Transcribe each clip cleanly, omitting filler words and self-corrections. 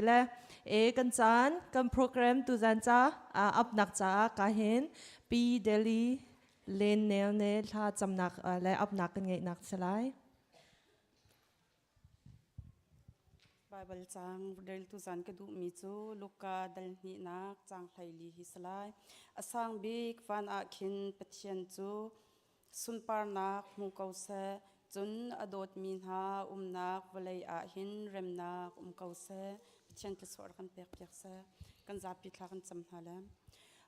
และกันจานกันโปรแกรมตุจันจ้าอับนักจ้ากาเห็นปีเดลีเลนแนวเนลาจำนักและอับนักกันไงนักสลายBible chang del tu zan ke du mi chu luka dal ni nak chang thlai li hi salai asang bik van a khin pathian chu sun par nak mu kau se chun adot min ha nak walei a hin rem nak kau se pathian ke sor kan pek pek se kan za pi thla kan cham halam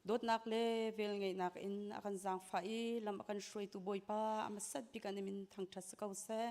dot nak le vel ngai nak in akan zang fai lam akan shroi tu boi pa amasat pi kan min thang thas kau se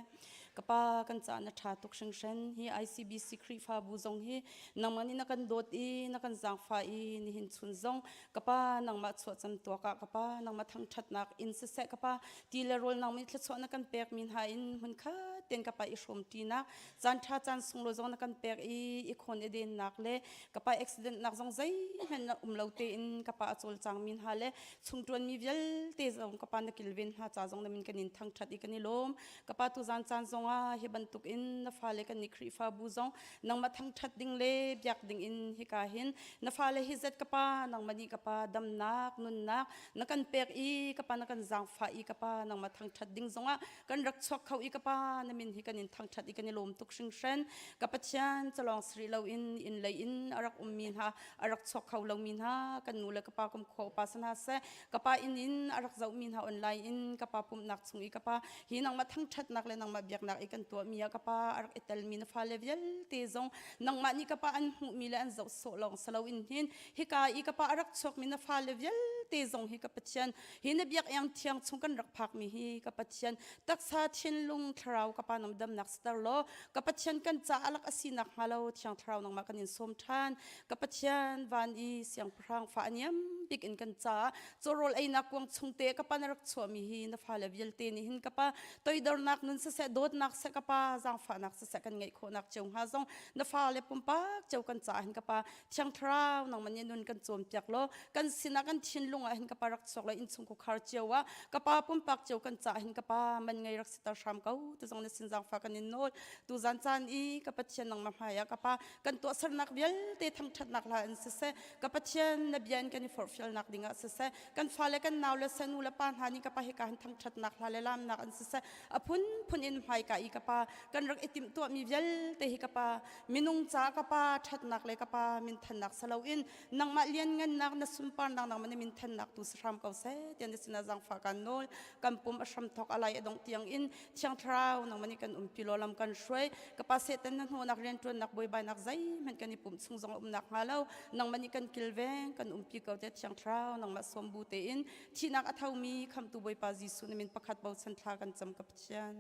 kapa kan cha na tha tok sheng shen hi ICBC khri fa bu zong hi nangmani na kan dot i na kan zang fa i ni hin chun zong kapa nangma chho cham to ka kapa nangma thang that nak in se se kapa ti le rol nangmi thla chho na kan pek min ha in hun kha ten kapa i shom ti na chan tha chan sung lo zong na kan pek i khon e den nak le kapa accident nak zong zai hen na lo te in kapa achol chang min ha le chung tuan mi vel te zong kapa na kilvin ha cha zong na min kanin thang that i kani lom kapa tu zan chan zong hi bantuk in na fale kan ni khri fa bu zong nang ma thang that ding le byak ding in hi ka hin na fale hi zet kapa nang mani kapa dam nak nun nak na kan pek i kapa na kan zang fa i kapa nang ma thang that ding zonga kan rak chok khau i kapa na min hi kan in thang that i kan lom tuk sing shen kapa chian chalong sri lo in lei in arak min ha arak chok khau lo min ha kan nu le kapa kum kho pa sana se kapa in arak zau min ha online in kapa pum nak chung i kapa hi nang ma thang that nak le nang ma byak nak kan to mia kapa arak etal min fa level te zong nang ma ni kapa an hu mi le an zo so long salo in hin hi ka i kapa arak chok min fa level te zong hi kapa chian hi na biak yang thiang chung kan rak phak mi hi kapa chian tak sa thin lung thrau kapa nam dam nak star lo kapa chian kan cha alak asinak halo thiang thrau nang ma kan in som than kapa chian van i siang prang fa aniam big in kan cha chorol ai na kwang chung te kapa na rak chho mi hi na fa level te ni hin kapa toi dor nak nun se dot nak se kapa zang fa nak se kan ngai kho nak chung ha zong na fa le pum pa chau kan cha hin kapa thiang thrau nang man nun kan chom pyak lo kan sina kan thin lunga hin kapa rak chok la in chung ko khar chewa kapa pum pak chau kan cha hin kapa man ngai rak sita sham kau tu zong na sin zang fa kan in nol tu zan chan i kapa thian nang ma haya kapa kan to sar nak bial te thang that nak la in se kapa thian na bian kan for fial nak dinga se kan fa le kan naw le sanu la pan hani kapa he kan thang that nak la le lam nak an se apun in hai ka i kapa kan rak etim to mi vel te hi kapa minung cha kapa that nak le kapa min than nak salo in nang ma lian ngan nak na sumpar nang man min than nak tu sram kau se tian sina jang fa kan nol kan pum asham thok alai edong tiang in chiang thrau nang mani kan pilolam kan shroi kapa se ten nan ho nak ren tun nak boy bai nak zai men kan ni pum chung jong nak halo nang mani kan kilveng kan pi kau te chiang thrau nang ma som bu te in thi nak athau mi kham tu boy pa jisu ni min pakhat bau chan thla kan cham kap chian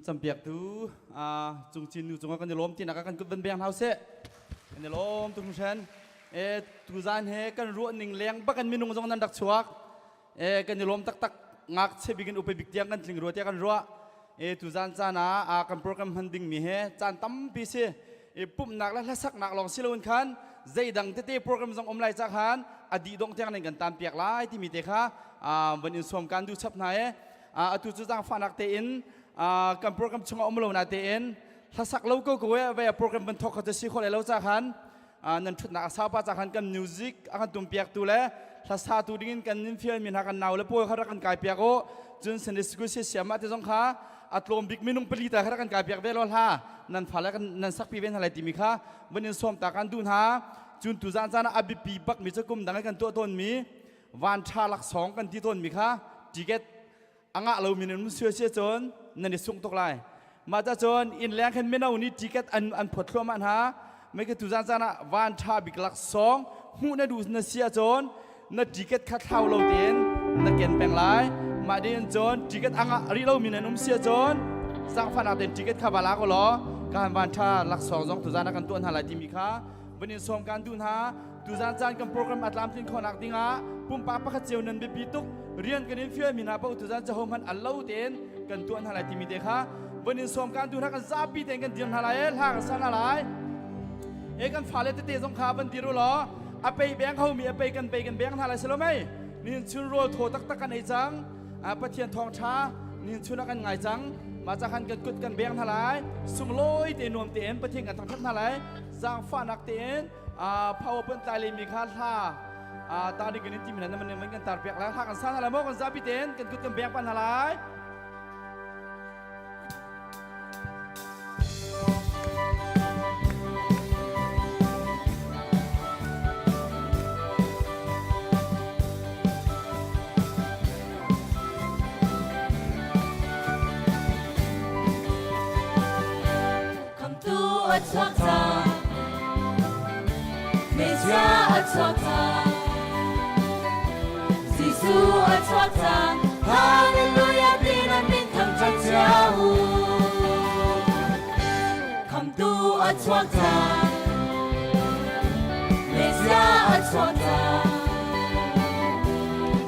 จำเปียกทูจุงจินอยู่จงกันจะล้มที่นักกันกุบเป็นเบียงเท้าเสะกันจะล้มตุงเชนตูจานเฮกันรัวหนึ่งเลี้ยงปักกันมีนุ่งจงนั้นดักชวกกันจะล้มตักงักเชบิกันอุปบิกเตียงกันถึงรัวเตียกันรัวตูจานจานากันโปรแกรมฮันดิ้งมีเฮจานตั้มปีเสปุ่มหนักและสักหนักลองสิลวนขันใจดังเตะโปรแกรมจงอมไลจากหันอดีตดงเตียงในกันตามเปียกไล่ที่มีเตะค่ะวันนี้สวมการดูชับไหนตูจางฟันนักเตอินกันโปรแกรมชงอมโลนาเตอินถ้าสักเราก็เว้ยโปรแกรมบรรทุกเขาจะชี้คนเราจากหันนั่นชุดนักสาวจากหันกันมิวสิกอากันตุ่มเปียกตัวเล่ถ้าสาธุดิ้งกันนิมเฟียมินหักกันนาวแล้วพวกเขารักกันกายเปียกโอจนเซนดิสกุเสียมาที่สงขาอัตลมบิกมินุงปลีแต่เขารักกันกายเปียกเวลล่านั่นฝ่ายแล้วกันนั่นสักปีเว้นอะไรติมิค่ะวันนี้สวมตากันดูหาจุนตุจานจานะอบิปีบักมีจะกุมดังกันตัวต้นมีวันชาลักสองกันที่ต้นมีค่ะจิเกตอ่างเรามีนมุสเสียจนนั่นนี่ส่งตกไลมาจะจนอินแรงขึ้นไม่เอานี่จิเกตอันผดทั่วมันหาไม่ก็ตุจานจานะวันชาบิกลักสองหูน่าดูน่าเสียจนน่าจิเกตคัดเท้าเราเตียนน่าเกณฑ์แปลงไลมาเดียนจนจิเกตอ่างรีเรามีนมุสเสียจนสร้างฟันอาเดนจิเกตข้าบาลาก็ล้อการวันชาลักสองตุจานะกันตัวหาอะไรที่มีค่ะวันนี้ส่งการดูหาตุจานจานกันโปรแกรมอัตลามทิ้งขอนักดิ้งอ่ะปุ่มปาปะขัดเจียวนันเบบีตุกเรียนกันนี้เฟี้ยมินาปะตุจานจะโฮมันอัลลอฮ์เต็นกันตัวอะไรที่มีเด็กค่ะวันนี้ส่งการดูหากันซาบีเต็นกันเดียนอะไรหากสันอะไรกันฝ่าเลตเตะสงขาบันดีรู้หรออาไปแบงเขามีอาไปกันแบงอะไรเสร็จแล้วไหมนี่ชุนรัวโถตักกันไอ้จังปะเทียนทองช้านี่ชุนกันไงจัง มาจากขันกันกุดกันเบียงทลายสุงลอยเตนวมเตียนประเทศกันทั้งทักทลายจางฟ้านักเตียนพาวเปิลตายเลยมีค่าท่าตาดีกันนี่ที่มีนั้นมันกันตาเปียกแล้วท่ากันสั้นอะไรมั่งกันซาพิเตียนกันกุดกันเบียงปันทลายAtwakta, Mesia atwakta, Zisu atwakta, Hallelujah dinamin tham chachau. Come to atwakta, Mesia atwakta,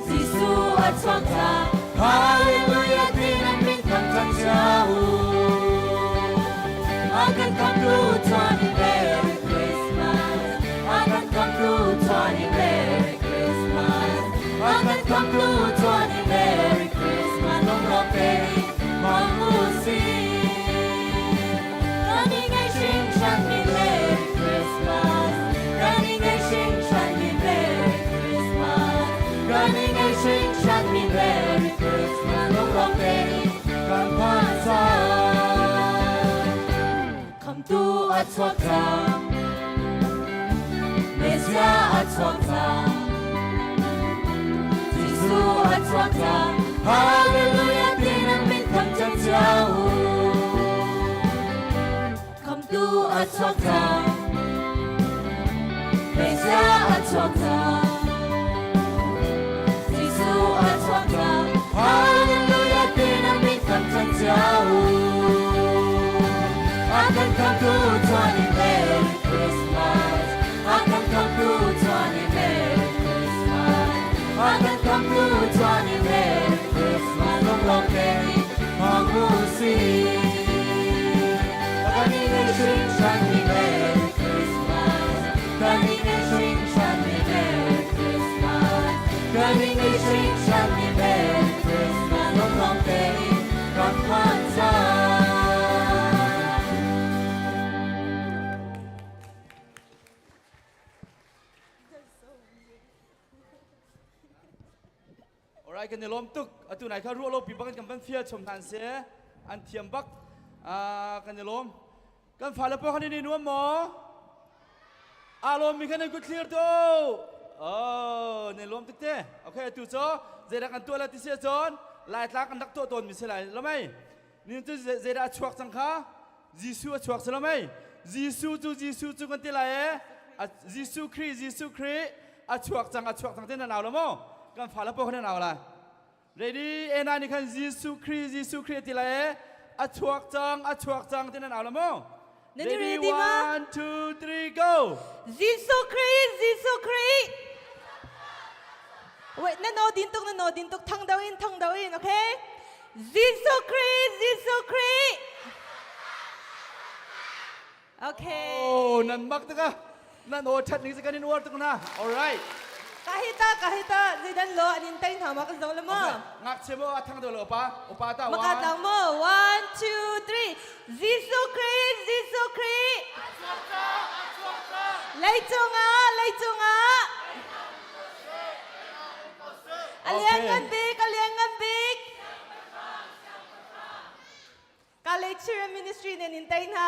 Zisu atwakta, Hallelujah dinamin tham chachau. I can come to 20 Merry Christmas. I can come to 20 Merry Christmas. I can come to 20 Merry Christmas. Long long day, Mamusi. Running a sing shan me Merry Christmas. Running a sing shan me Merry Christmas. Running a sing shan me Merry Christmas. Long long day, Kampasa. Tu atwakta, Mesia atwakta, Zisu atwakta, Hallelujah dinamin tham chachau. Come to atwakta, Mesia atwakta, Zisu atwakta, Hallelujah dinamin tham chachau. I can come to 20 Merry Christmas. I can come to 20 Merry Christmas. I can come to 20 Merry Christmas. Long long day, Mamusi. Running a sing shan me Merry Christmas. Running a sing shan me Merry Christmas. Running a sing shan me Merry Christmas. Long long day, Kampasa. Alright กันในล้อมตุกตัวไหนเขารู้โลกปีบักกันเป็นเฟียชมทานเสียอันเทียมบักกันในล้อมกันฝ่ายละเพื่อนนี่นัวหมออารมณ์มีแค่ในกุศลตัวในล้อมตุกเต้โอเคตัวโซ่เจรักันตัวละที่เสียจนลายตากันดักตัวตนมีเสียไรแล้วไหมนี่ตัวเจรัชวกสังขาจิสูชวกเสียแล้วไหมจิสูจูกันที่ไรจิสูครีชวกจังเต้นหนาวแล้วมั้งกันฝ่ายละเพื่อนหนาวละ ready เอ็นนี่กันจิสูครีที่ไรชวกจังเต้นหนาวแล้วมั้ง ready 1 2 3 go Zisu Christ. Wait, nanodintok, thang daw in, okay? Zisu Christ. Okay. Oh, nan mak taka, nan o chat ning sekanin war taka na. Alright. Kahita, zidan lo anintay na makasdaw mo. Ngak sebo atang dolo opa ta. Makatang mo. 1, 2, 3. Zisu Christ. Laito nga. Aliangan big. Kalechira ministry ninintay na.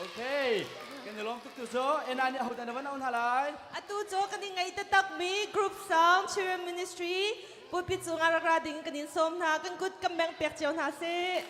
Okay. Kan yolong tuk tuso, enani ahu tanda mana un halai. Atujo kaning ngay tatak mi group song chira ministry. Pupit so nga rakrading kanin som na kan good kambang pekjaw na si.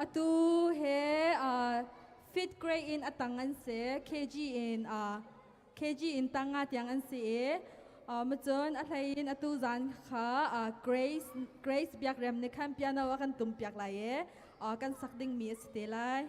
atu he fifth grade in atangan se KG in tanga tiangan se machon athain atu zan kha Grace biak rem ne kham piano akan tum piak lai e kan sakding mi ste lai.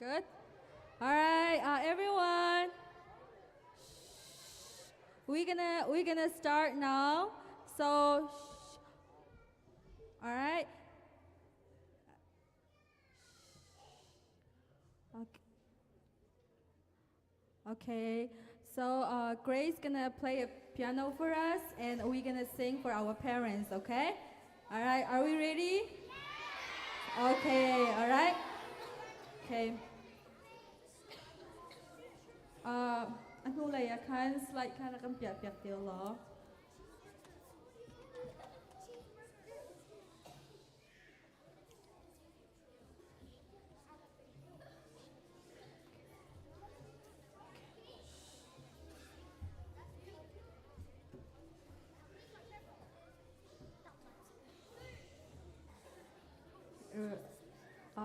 Good. All right, everyone. We're gonna start now. So, all right. Okay. So Grace gonna play a piano for us, and we're gonna sing for our parents. Okay. All right. Are we ready? Okay. All right. Okay. Ano lai akan slide kan akan piak dia lo.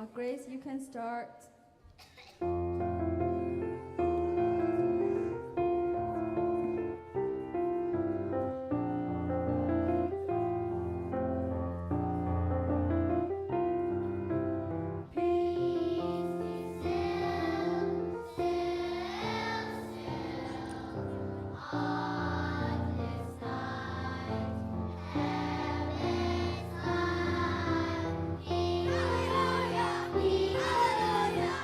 Grace, you can start. Hallelujah.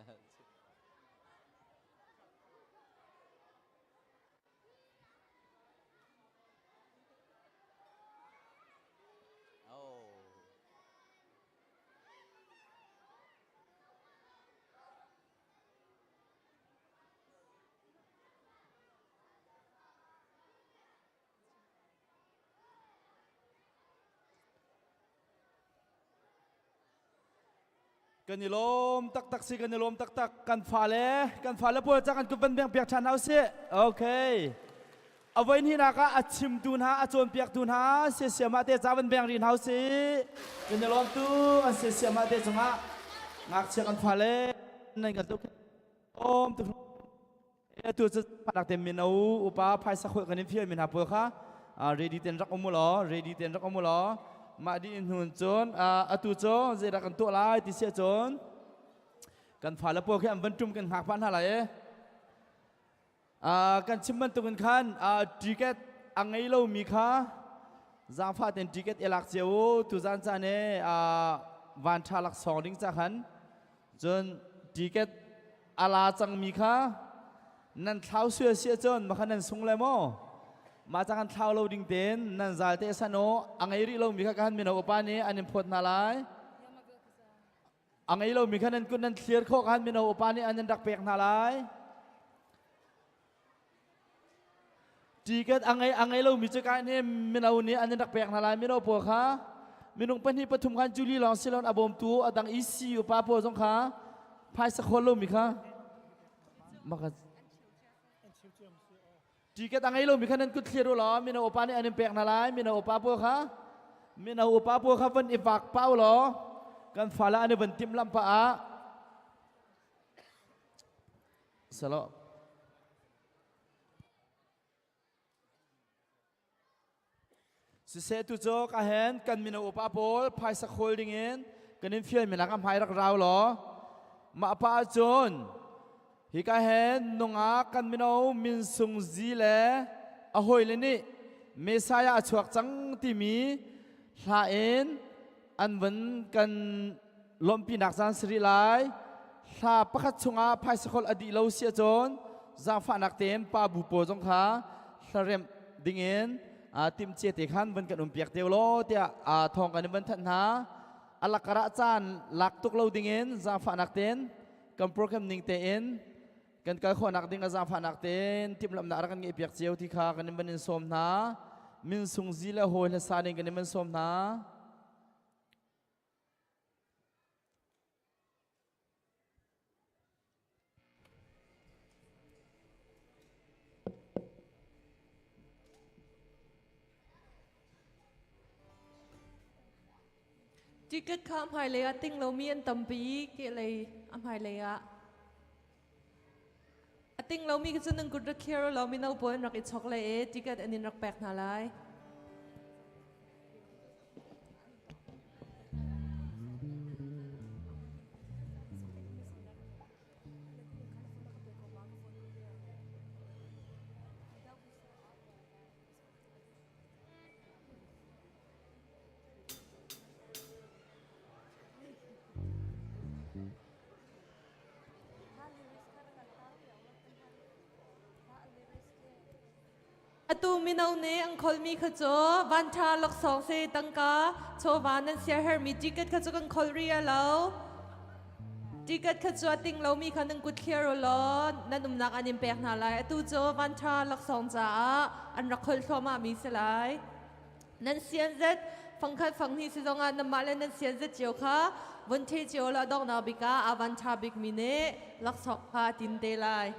โอ้ กันยลมตักตักสิกันยลมตักตักกันฟ้าเลยพวกจากกันกุบันเบียงเปียกชันเอาเสียโอเคเอาไว้ที่นักอาชิมตูนฮะอาจวนเปียกตูนฮะเสียมาเตจ้าบันเบียงรินเอาสิกันยลมตู้อันเสียมาเตจงะงักเชียกันฟ้าเลยนั่นกันตุกโอมตุกตัวจะพนักเต็มมินเอาอุปาภายสักคนกันนี่เพียมินหาเปล่าค่ะready เต็นรักอมุลอ ready เต็นรักอมุลอมาดีอินหุ่นจนตุโจเจรักกันตัวลายติเสียจนกันฝ่าละพวกแค่อันบรรจุกันหักพันอะไรกันชิมมันตุกันขันจิเกตอังไงเรามีค่ะจางฟ้าเต็นจิเกตเอลักเจียวตุจานจานเนวันชาลักสองดิ้งจากขันจนจิเกตอาลาจังมีค่ะนั่นเท้าเสือเสียจนมาขันนั่นสูงเลยมั้งมาจากการเท้าเราดิ่งเต้นนั่นใจเตสโนอังไงริเรามีข้ากันมีนอุปานี้อันนี้พดนาลายอังไงเรามีข้านั้นกุนนั้นเคลียร์ข้อกันมีนอุปานี้อันนั้นดักเปียกนาลายจีเกตอังไงเรามีจักรนี้มีนอุนี้อันนั้นดักเปียกนาลายมีนอุปข้ามีนงเป็นที่ปฐุมขันจุลีลองสิลอนอบมตูอดังอีซีอุปาโพสงข้าภายสักคนเรามีข้ามากันจีเกตังไงเรามีขนาดกุดเทียรุหรอมีนาโอปานี่อันนี้เปียกนาลายมีนาโอปาพวกเขามีนาโอปาพวกเขาเป็นอิฟักเป้าหรอกันฟ้าละอันนี้เป็นติมลำปะสโลสิเซตุโจกาเห็นกันมีนาโอปาโพลภายสักคนดิ่งเงินกันนี่เฟียนมีนักอัมไฮรักเราหรอมาป้าจนฮิกาเห็นนงอากันมินเอามินซุงจีเลอหอยเลนี่เมสายาชวกจังที่มีลาเอ็นอันวันกันลมปีนักจันสรีไลลาประคัตชงอาภายสกอลอดีตเราเสียจนจางฝานักเต็มปาบุปโปจงขาสเรมดิ่งเงินติมเจติขันวันกันเปียกเตียวโลเตียทองกันวันทันหาอัลลักระจานหลักตุกเราดิ่งเงินจางฝานักเต็มกันโปรแกรมนิ่งเตนกันก็คนนักดิ้งกับจางฝานักเต้นทีมลำนักกันเงียบเปียกเจียวที่ขากันนี่มันสมนามินสุงจีและโหยและซาดิงกันนี่มันสมนาจิกข้ามหายเลยติ้งเรามีอันตัมปีเกเลยอัมหายเลยติ้งเรามีก็จะนึงกุดเคียร์เรามีน้าปนรักอิช็อกเลยจิกอันนี้รักแปลกนาลายตูมินเอาเนอังคอลมีขจวันชาลักสองเซตังกาโชวานันเสียเฮอร์มีจิกขจกันคอลเรียแล้วจิกขจติงเรามีคันนึงกุดเคียร์ล้อนั่นนุ่มนักอันยิมเปียกนาลายตูโจวันชาลักสองจ้าอันรักคอลชมามีสลายนั่นเสียนเจ็ดฟังคัดฟังที่สิจงอันนำมาเล่นนั่นเสียนเจ็ดเจียวค่ะวันเทเจียวละดอกนาบิกาอาวันชาบิกมิเนลักสองพาตินเตลาย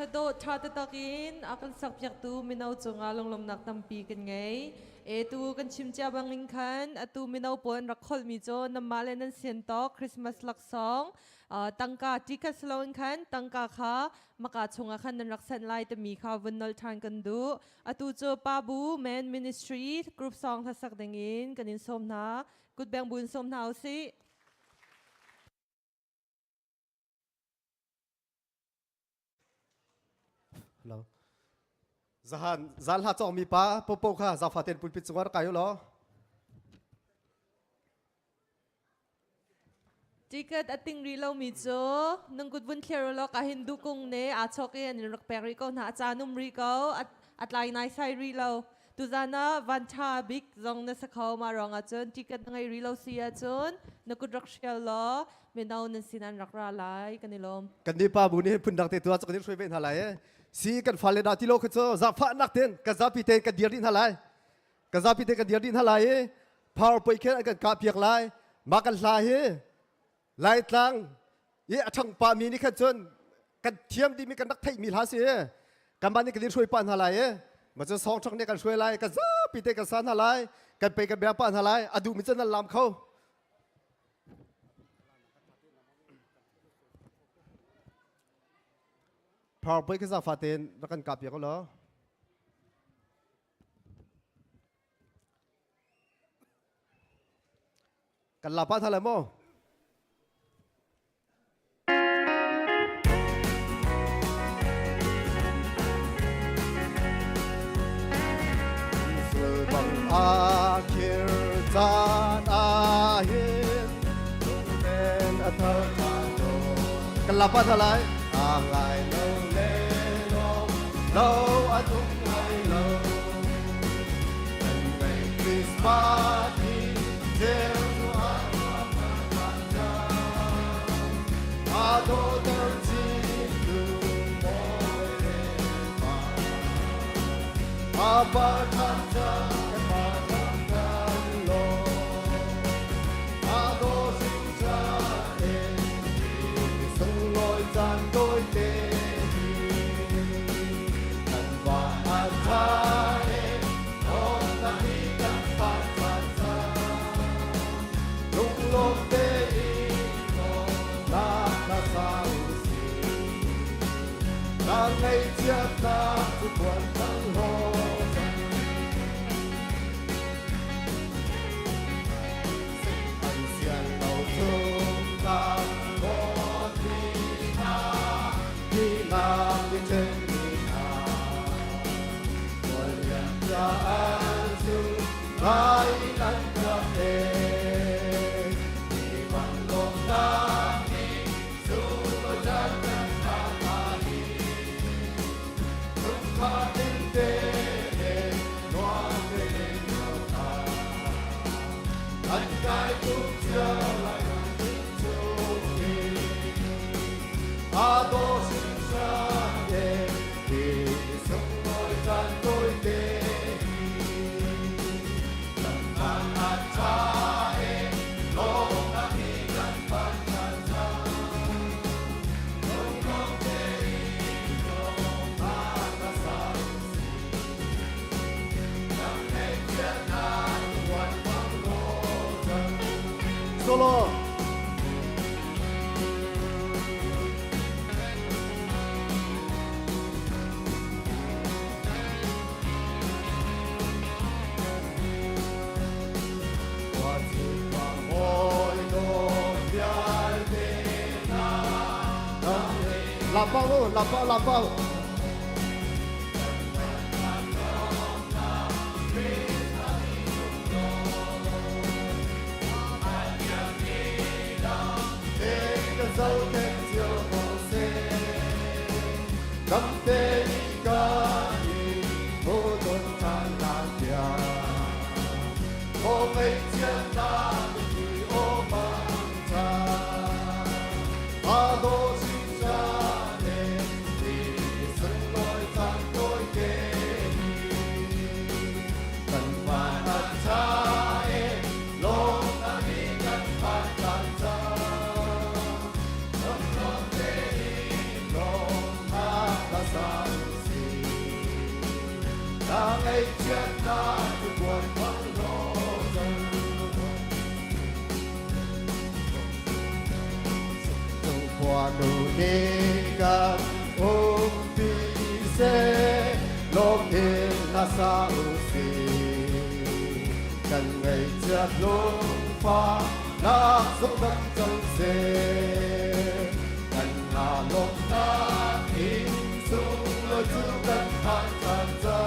กระโดดชาตะตะกินอากันสักอยากตูมินเอาจงอาลงลมนักตำปีกันไงตูกันชิมเจ้าบังลิงคันตูมินเอาปนรักคอลมิโจน้ำมาเลนันเซียนตอกคริสต์มาสลักสองตังกาจิกัสโลนคันตังกาค่ะมากาชงอาคันนันรักสันไลแต่มีข่าววันนอลทานกันดูตูโจปาบูแมนมินิสทรีกรุ๊ปสองทัศกดังอินกันอินสมนากุดแบงบุญสมนาเอาสิ Hello. Zahan ha chong mi pa popo kha za faten pulpit chungar kayo lo. จิกตอติงรีเรามีโจนึงกุดบุญเคโรลกาฮินดูกงเนอาชอกเอ็นรักเปริโกนาอาจานุมรีโกอัดไลนายไซรีเราตุจานะวันชาบิกจงนสเขามารองอาจนจิกตไงรีเราเสียจนนึกกุดรักเชียลล้อเมนเอานันสินันรักราไลกันนิลม Kan ni pa bu ni pun dak te tua chok ni shoi ben halai. Si kan fale da ti lo kho za fa nak ten ka za pi te ka dir din halai. Ka za pi te ka dir din halai. Power poi khe kan ka piak lai. Ma kan la he. Lai tlang. Ye athang pa mi ni kha chon kan thiam di mi kan nak thai mi la se. Kan ban ni kan dir shoi pan halai. Ma cha song chok ni kan shoi lai ka za pi te ka san halai. Kan pe kan bia pan halai. Adu mi chen lam khau. Power point cái sao phát tiền nó cần cặp việc đó cần làm bao nhiêu mô sự bằng akhir zaan akhir nên thơ cần làm bao nhiêu lại lâu ở chung ngày lâu ngày Christmas đi theo đô đơn chi từ mỗi đêm mà ba tham gia mà tham gia lo đô sinh ra em sống lối gian đôi tên ngày chia ta sự buồn thăng hồ anh xiên đầu thương ta có đi na đi trên đi na buồn liền ra an dương ai đánh được em đi bằng lòng ta đi dù có chân anh cái cũng chưa lại chung đi đô sinh ra em thì sống ngồi gian đôi tê tầm bàn hạt cha em lo đã đi gần bàn hạt cha không có thể không ta đã sao năm nay thiên hạ hoàn solo làm bao luôn làm bao dấu thêm chiều hồ xê cắm tên ca đi vô tôn tràn lan kia ô mấy chiến ta thì ô bằng cha đô sinh ra nên thì sân lối gian đôi kê cần và đặt cha em lô ta đi gần bàn đàn cha Hãy subscribe cho kênh Ghiền Mì Gõ để không bỏ lỡ nu ni kan pi se lom in na sa usi kan ngày chợt lung pha na số đất trong xe kan hà lom na in sung lối chú đất han chan ta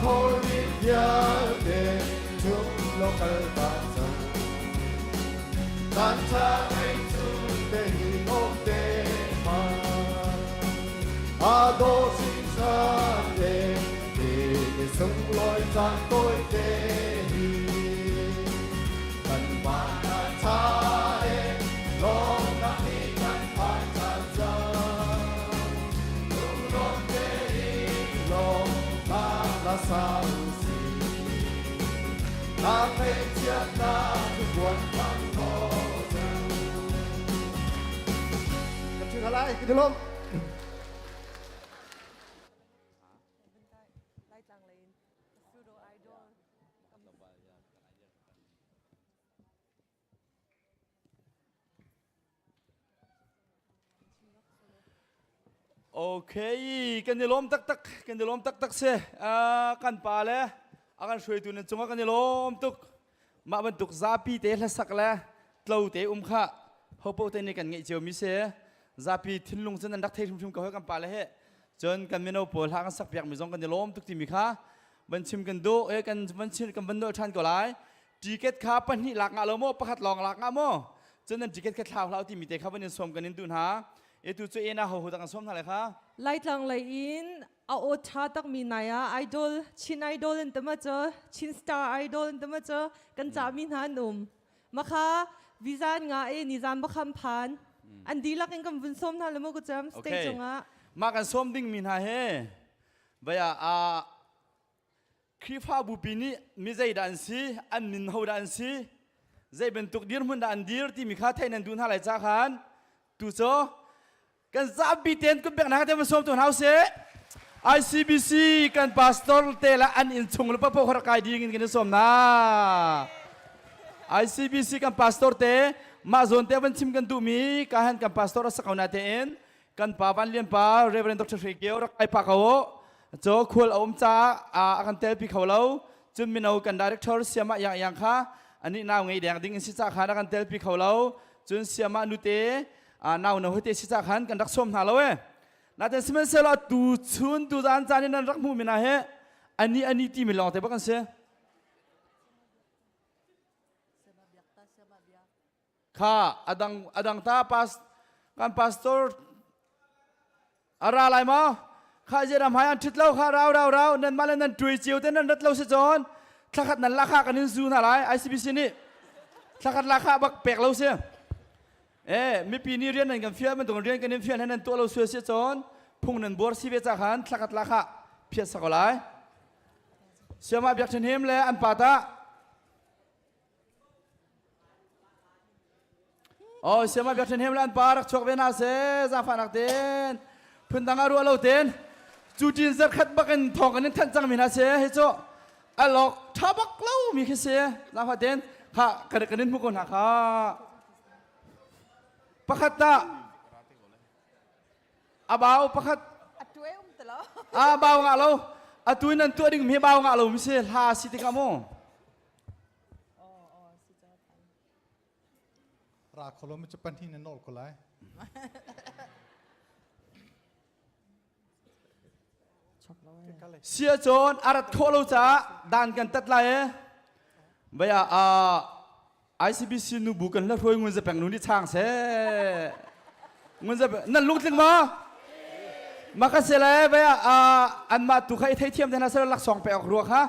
thôi đi nhà để chúng lo cái ta chân tan cha ngày chúng để ôm để mà đô sinh ra để sống lối gian tôi để cần bạn cha em lo đã đi cần phải chan là sao gì ta thấy chết ta cứ buồn bằng khó khăn cầm chừng lại cái đứa lông ok kan ni lom tak tak se kan pa le akan shui tu nen chunga kan ni lom tuk ma ban tuk zapi te la sak la tlo te kha hopo te ni kan ngai cheu mi se zapi thinlung chen dak thei thum ka kan pa le he chon kan meno pol ha kan sak piak mi jong kan ni lom tuk ti mi kha ban chim kan do kan ban chin kan ban do than ko lai ticket kha pan hi lak nga lo mo pakhat long lak nga mo chon nan ticket kha thlau hlau ti mi te kha ban som kan in tun ha tu chu ena ho ta kan som thale kha lai tlang lai in a o tha tak mi naya idol chin idol in tama cho chin star idol in tama cho kan cha min ha num makha vizan nga e nizam ba kham phan an dilak in kam bun som thale mo ko cham stage nga ma kan som ding min ha he baya khifa bu pini mi zai dan si an min ho dan si zai ben tuk dir mun dan dir ti mi kha thainan dun ha lai cha khan tu cho kan zabi ten kun bek na te ma som tu hau se ICBC kan pastor te la an in chung lu pa po khar kai ding in kan som na ICBC kan pastor te ma zon te ban chim kan tu mi ka han kan pastor sa kauna te en kan pa ban lian pa reverend dr shekeo ra kai pa ka o cho khul om cha akan tel pi khawlo chun mi nau kan director siama yang kha ani naw ngai dang ding in si cha kha kan tel pi khawlo chun siama nu te nào nào hết thì chắc hẳn cần đặc sôm thà lâu ấy, nãy giờ xem xem là tu chun tu gian gian nên đặc mù mình à hết, anh tìm mình lòng thế bác anh xem, kha adang ta kan pastor ara lại mà, kha giờ làm hai anh chít lâu kha rau nên mà lên nên chui chiều thế nên rất lâu sẽ chọn, khắc khát nên lá kha cái nên du thà lại ICBC này, khắc khát lá kha bác bẹc lâu xem. Miปีนี้เรียนนั่นกันเฟียมันต้องเรียนกันเฟียนั่นตัวเราเสียจนพุ่งนั่นบัวสิเวจขันทลักลักะเพียรสักหลายเสียมาเบียกเชนเฮมเลยอันปาตาเสียมาเบียกเชนเฮมเลยอันปารักชกเวนัสเซซาฟานักเต้นพื้นต่างอารัวเราเต้นจูจินจะขัดบักันทองกันนั่นท่านจังมินาเซเฮโจอัลล็อกทับักเล่ามีแค่เซซาฟาเต้นค่ะกันนั่นมุกคนหาค่ะประคัตตาอาบ่าวประคัตบ่าวงาเราตัวนั้นตัวดิ่งมีบ่าวงาเราไม่ใช่ลาสิติกามงราคาเราไม่จะเป็นที่นั่นโน่นคนไรเสียจนอารัดโคเราจะดันกันตัดเลยเบียICBC นูบุกันแล้วรวยเงินจะแบ่งนู่นที่ช่างเสเงินจะนั่นลุกถึงมาคัสเซลเลยไปอันมาตุกให้เทียมแต่น่าเสียหลักสองไปออกรัวค่ะ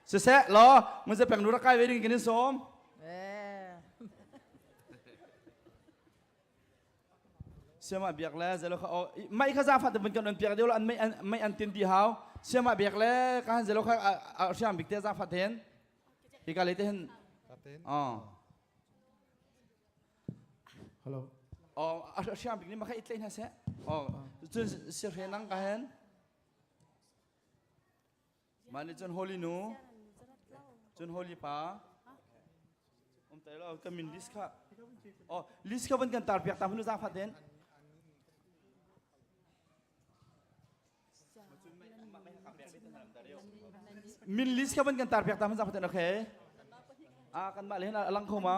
เสียรอเงินจะแบ่งนู่นรักใกล้ไว้ดิ้งกินนิสมเสียมาเบียกแล้วจะแล้วเขาไม่ข้าจะฟัดแต่เป็นกันเปียกเดียวอันไม่อันตินตีเฮาเสียมาเบียกแล้วการจะแล้วเขาเอาเสียมบิ๊กเตจะฟัดเห็นที่การเลยเห็นฮัลโหลเชื่อมบิ๊กนี่มาแค่อิตาลีนะเสียจนเสียเห็นนั่งกันมาในจนโฮลีนูจนโฮลีป้าแต่เราก็มินดิสค่ะ อ๋อลิสเขาเป็นกันตาเปียกตามพนุษย์พัดเด่นมินลิสเขาเป็นกันตาเปียกตามพนุษย์พัดเด่นโอเคกันมาเลยนะลังเข้ามา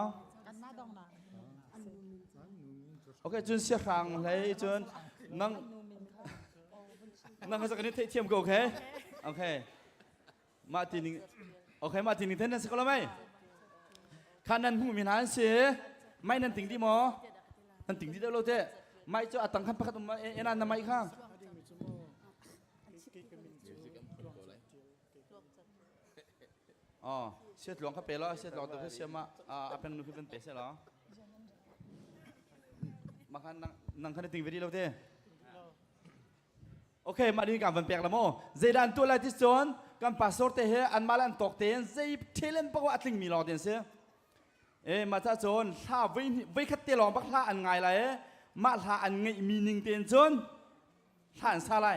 โอเคจุนเสียครั้งเลยจุนนั่งเขาจะกันนี่เทียมกูโอเคโอเคมาทีนึงโอเคมาทีนึงเท่านั้นสักแล้วไหมขันนั้นผู้มีหานเสียไม่นั่นถึงที่หมอนั่นถึงที่เดียวเราเจ้ไม่เจ้าอัตตังคันพักตัวมานั่นทำไมข้างอ๋อเสียหลวงเขาเปล่าเสียหลวงตัวเขาเสียมาเป็นนุ่มเป็นเปเสียหรอมาขันนั่งขันถึงวิธีเราเจ้โอเคมาดีกันเป็นเปียกละโมเจดันตัวอะไรที่ส่วนกันพาสปอร์ตเฮอันมาลันตกเตียนเจเทเลนปะว่าอัดลิงมีหลอดเตียนเสียมาถ้าโจนถ้าวิคัดเตลองปักท่าอันไงไรมาท่าอันไงมีนิ่งเตียนโจนท่าอันซาไล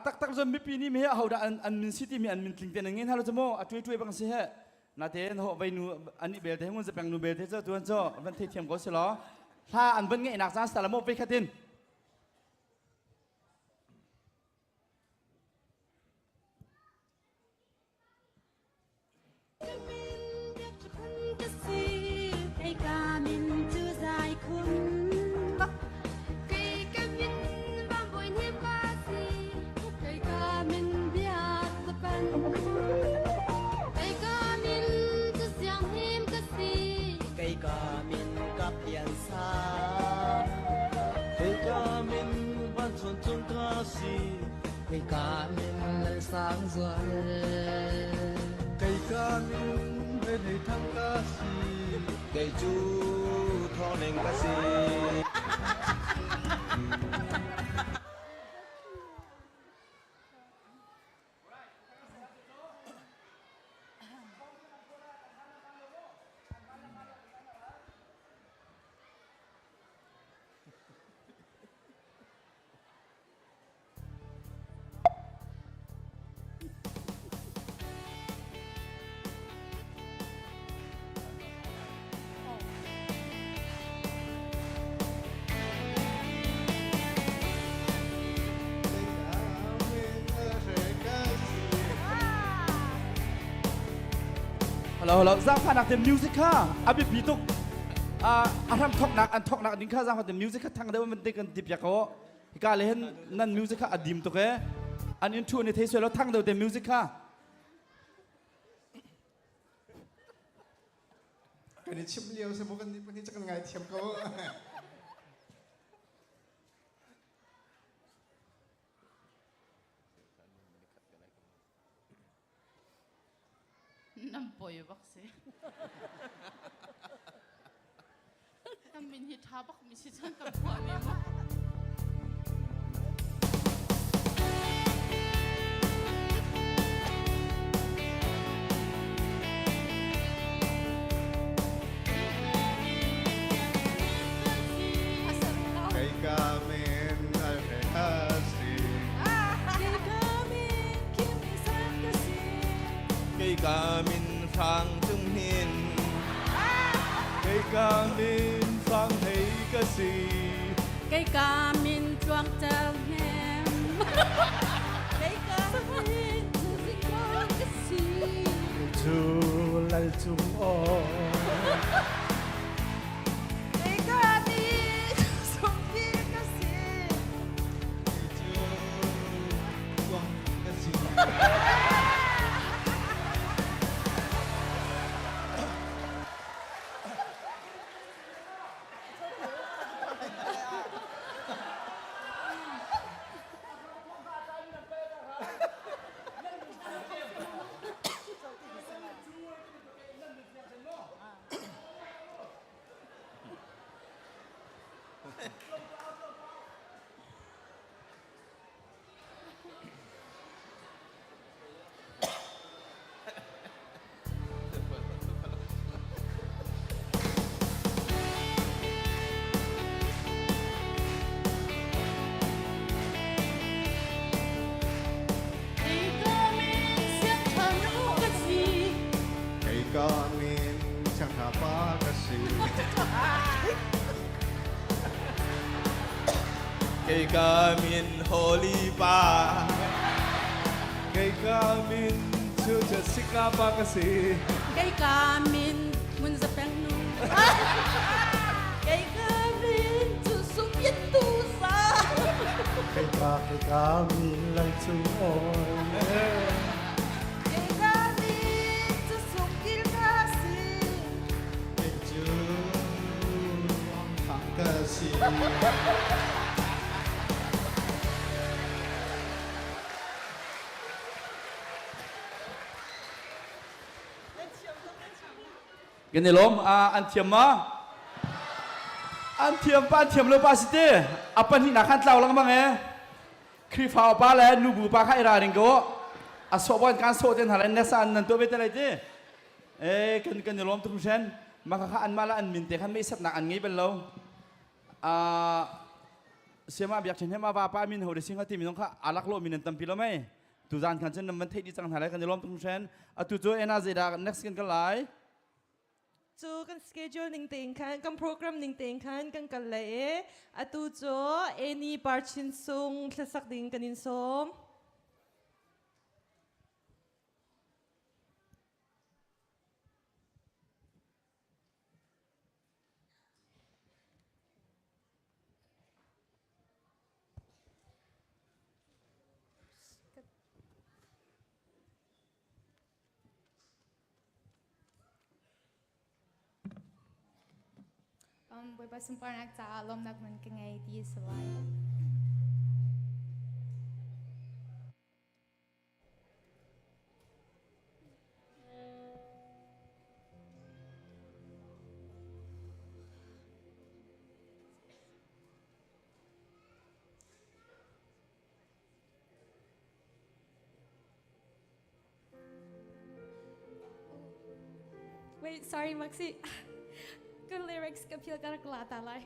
ตักจนไม่ปีนี้มีเอาดอันมินซิตี้มีอันมินลิงเตียนอย่างงี้ถ้าเราจะโม่ช่วยบังเสียนาเตียนเขาไปนูอันนี้เบลเทงมันจะแปลงนูเบลเทเจ้าตัวเจ้าวันเทียมก็เสียหรอถ้าอันเป็นไงนักสารสารโม่วิคัดเตียนcây cá mình lần sáng rồi cây ca mình bên này thăng ca si cây chú thọ nên cá siเราจ้างผ่านนักเต็มมิวสิค่าอาบิปีตุกทำทอกนักอันทอกนักดิ้งข้าจ้างผ่านเต็มมิวสิค่าทางเดียวมันเด็กกันดิบยากเขาการเล่นนั่นมิวสิค่าอดีมตุกอันนี้ชวนในเทสแล้วทางเดียวเต็มมิวสิค่ากันนี่ชิมเลี้ยวสมมติกันนี่จะกันไงเทียมเขาน้ำปอยบักเสียน้ำมินฮิตาบักมิชิจันกับพ่อมีมั้งcây ca mình ở đây ca si cây cá mình phang trung hiền cây ca mình phang thấy ca si cây cà min chuang trao hem cây cà min chuang cái gì chu lại chung o cây cà min chuang cái gì ca si cây ca mình chẳng thà ba ca si Kay kamin holy pa Kay kamin Chucha sika pa kasi Kay kamin mun sa pengnu. Kay kamin susupit tusa. Kay kamin lang suon Kay kamin susukil kasi. Medyo ang kasi Ganilom antiam ma antiam pa antiam lo pa site apan hi nakan tlaw lang mang kri fa pa la nubu pa kha ira ring go asobon kan so den halan nesa an nan to betelai te ganilom tum shen makaka an mala an minte kan me sat na an ngai ben lo sema biak chen ma pa min ho de singa ti min kha alak lo min tam pilo mai tu zan kan chen nam man thei di chang halai ganilom tum shen atu jo ena zeda next kan kalai จูกันสเกจ u ลนิ่งเต็งคันกันโปรแกรมนิ่งเต็งคันกันกันเลยอะตูโจเอนี่ปาร์ชินซุงทศกดิ่งกันอินสมบุยบสุมปานักจ่าลมนักมันกันไงดีสบาย Wait, sorry, Maxi. Good lyrics ka feel ka naglata lai.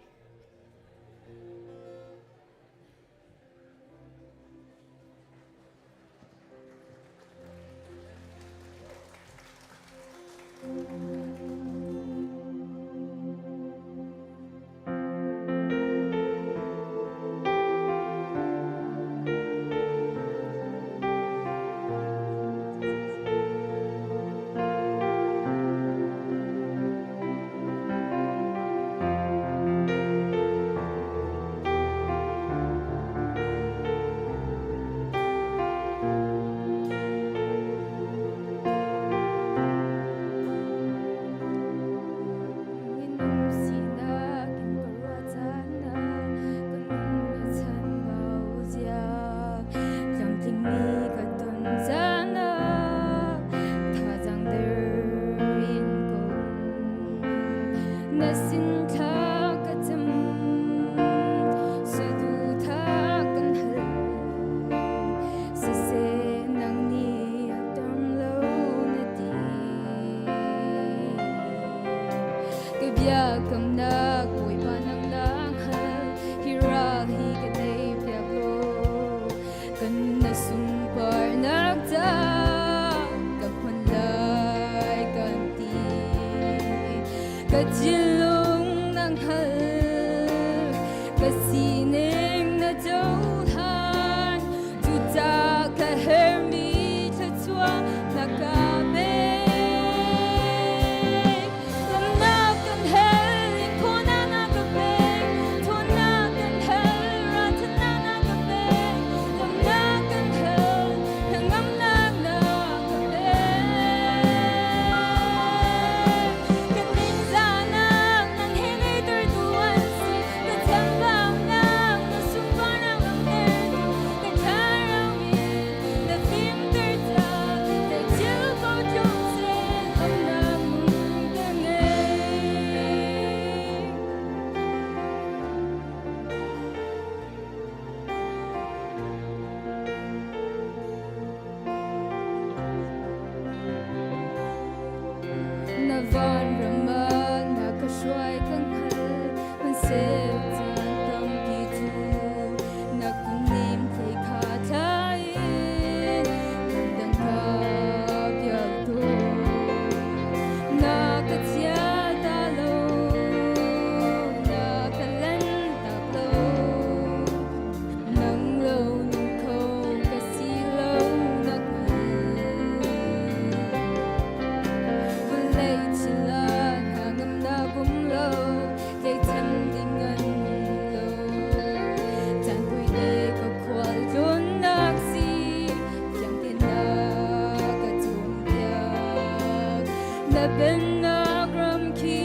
na ben na gram ki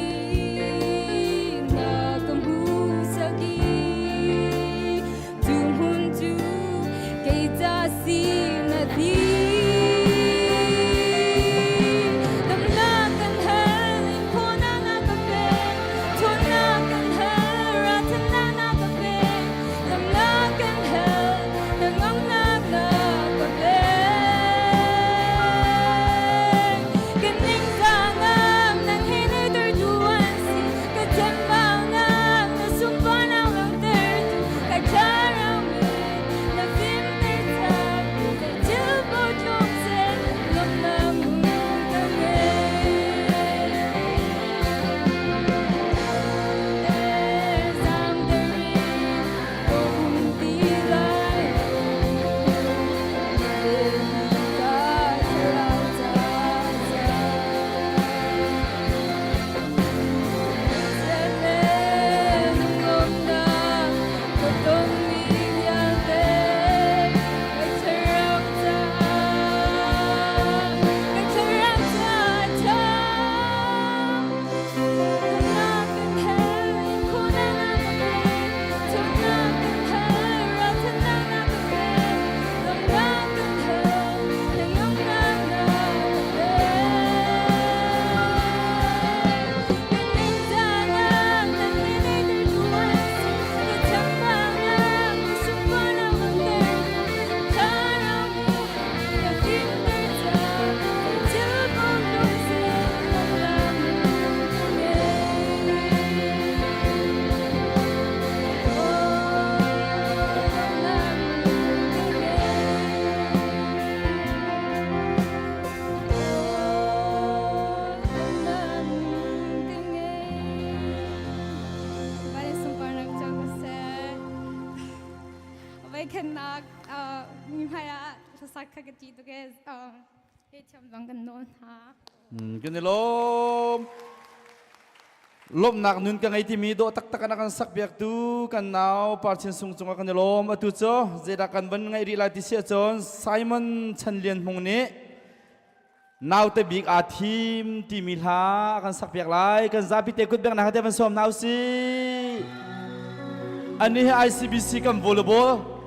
na kam hu sagi tu hun tu kay ta si na di nam na kan hal ko na ka pe to na kan hal ra ta na ka pe nam na kan hal na ngam na ka pe Kanak mi haya sasak kagati to guys cham bang kan non ha Kan ni lom nak nun ka ngai ti mi do tak tak kan sak biak tu kan nau parchin sung chung kan lom atu cho zeda kan ban ngai ri la ti sia chon Simon Chanlian mong ni nau te big a team ti mi ha kan sak biak lai kan zapi te kut bang na ha te ban som nau si ani ICBC kan volleyball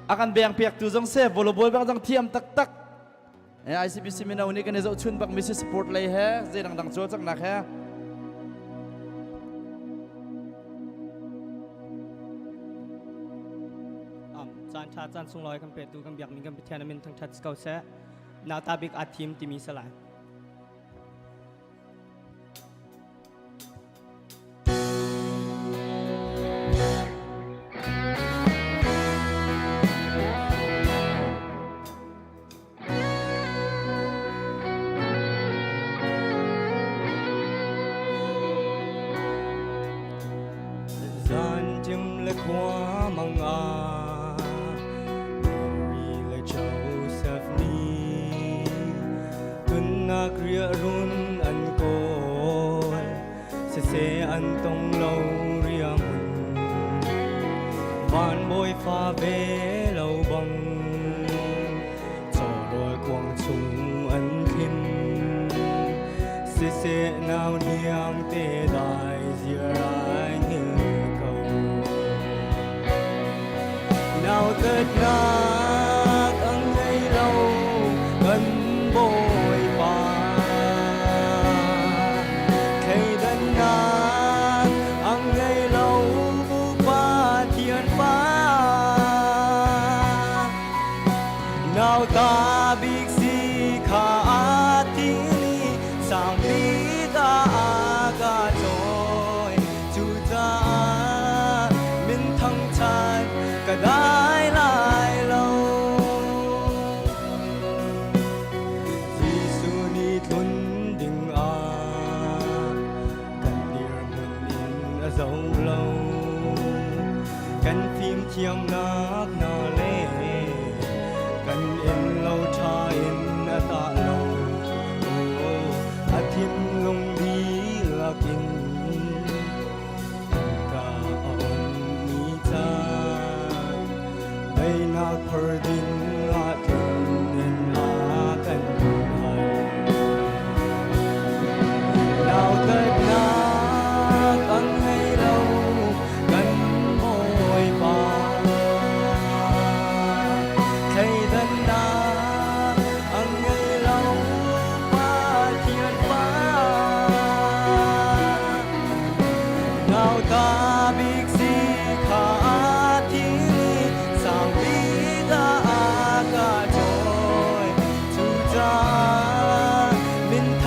akan beng piak tu jong se volleyball bang jang thiam tak tak ICBC mina uni kan zo chun bak misi support lai he je dang dang cho chak nak he zan cha zan sung loi kan pe tu kan biak min kan pian min thang chat skau se naw ta big a team ti mi salai qua mong Mary le Joseph ni tun na kria run an ko se an tong lo ria mun van boy pha ve lo bang cho rồi quang chung an thin se nào niang te dai zia rai nào tất nát ang ngày lâu gần bồi ba thầy đất nát ang ngày lâu ba thiên phá nào ta biết gì khá tiếng sang biết ta cả rồi chú ta mình thăng tràn cả đái lại lâu Giêsu ni tuân đình à cần điều mình in dấu lâu cần phim thiêng nát na lê cần in lâu cha in ta lâu a thiên lông đi là kinh nak perdin atin in akan hai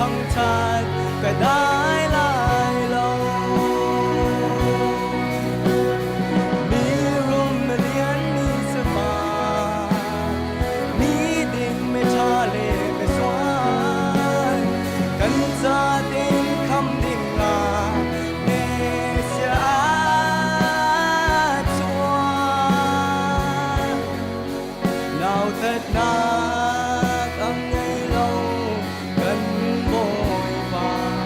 ทั้งชาติก็ได้ลายลงมีรุมเรียนมีสมามีดิ่งไม่ชาเลไปสวานกันจะดิ่งคำดิ่งลาเนเสียชัวnào thật nát âm ngày lâu gần bồi vàng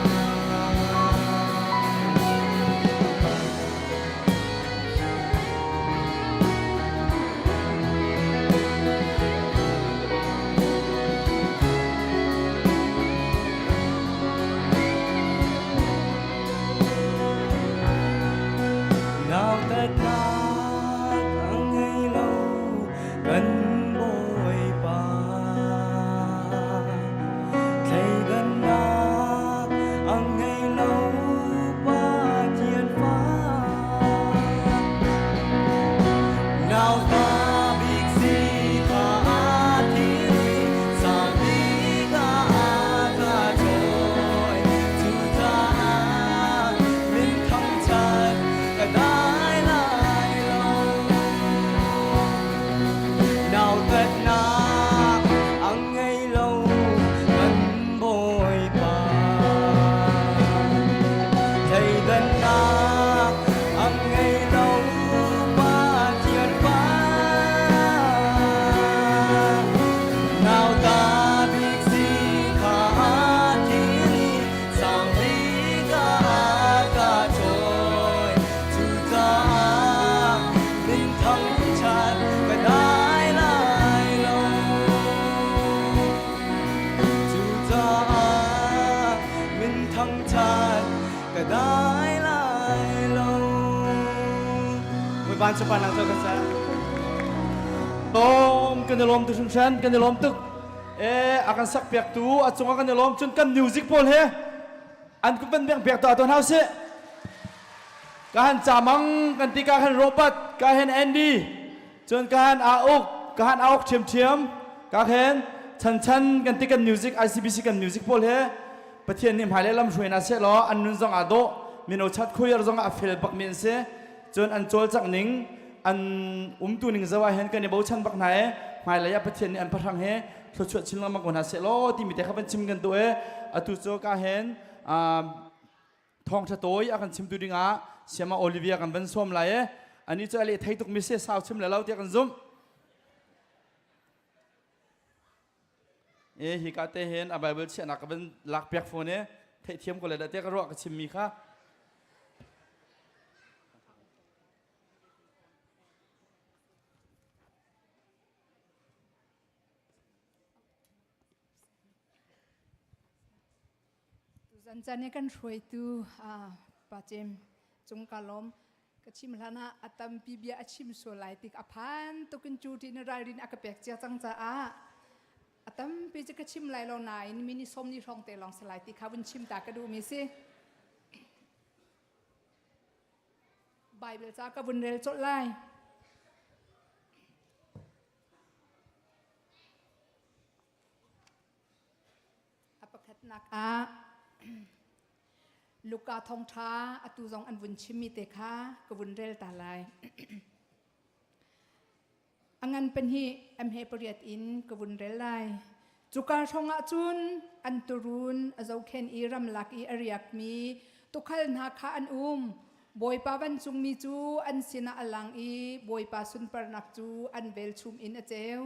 nào thật nát âm ngày lâu gần bồi vàng thầy gần nát âm ngày lâu ba thiên phá nào ta biết gì cả thì sao biết cả rồi chúng ta mình không chặt cả đái lại lâu nào thật nát ăn ngày lâu gần bồi bàn thầy gần nát ăn ngày lâu ba thiên phá nào ta biết gì cả thì sao biết cả rồi chúng ta mình thắng chặt cả đái lại lâu chúng ta mình thắng chặt cả đái lại lâu Mời ban cho ban lắng choกันซะlomกันลมตุชุมชันกันลมตึกakan sak piak tu achung akan lom chun kan music pol he an ku ben piak tu aton house kahan chamang kan tika kan robot kahan Andy chun kahan auk chem chem kahan chan kan tikan music ICBC kan music pol he pathian nim haile lam hruina se lo an nun zong ado mino chat khuir zong a fel bak min se chun an chol chak ning an tu ning zawa hen kan bo chan bak nai mai la ya pathian ni an parang he thlo chuat chil ma kon ha se lo ti mi te khaban chim kan to atu cho ka hen thong tha toy akan chim tu dinga siama Olivia kan ban som lai ani cho ali thai tuk mi se saw chim la lo ti kan zum hi ka te hen a bible chena ka ban lak pek phone thai thiam ko le da te ka ro ka chim mi kha Zan caan kan shuai tu pacem chung kalom kachim lana atam bibia achim solai tik apan tokin chuti na rarin akapek chia chang cha a atam pi je kachim lai lo nai ni mini som ni rong te long salai tik khavun chim ta ka du mi se Bible cha ka bun rel chot lai apakhat nak a Luka thong tha atu zong an vun chimi te kha ka vun rel ta lai angan pen hi am he pariat in ka vun rel lai chuka thonga chun an turun azo khen i ram lak i ariak mi to khal na kha an boi pa ban chung mi chu an sina alang i boi pa sun par nak chu an vel chum in a cheu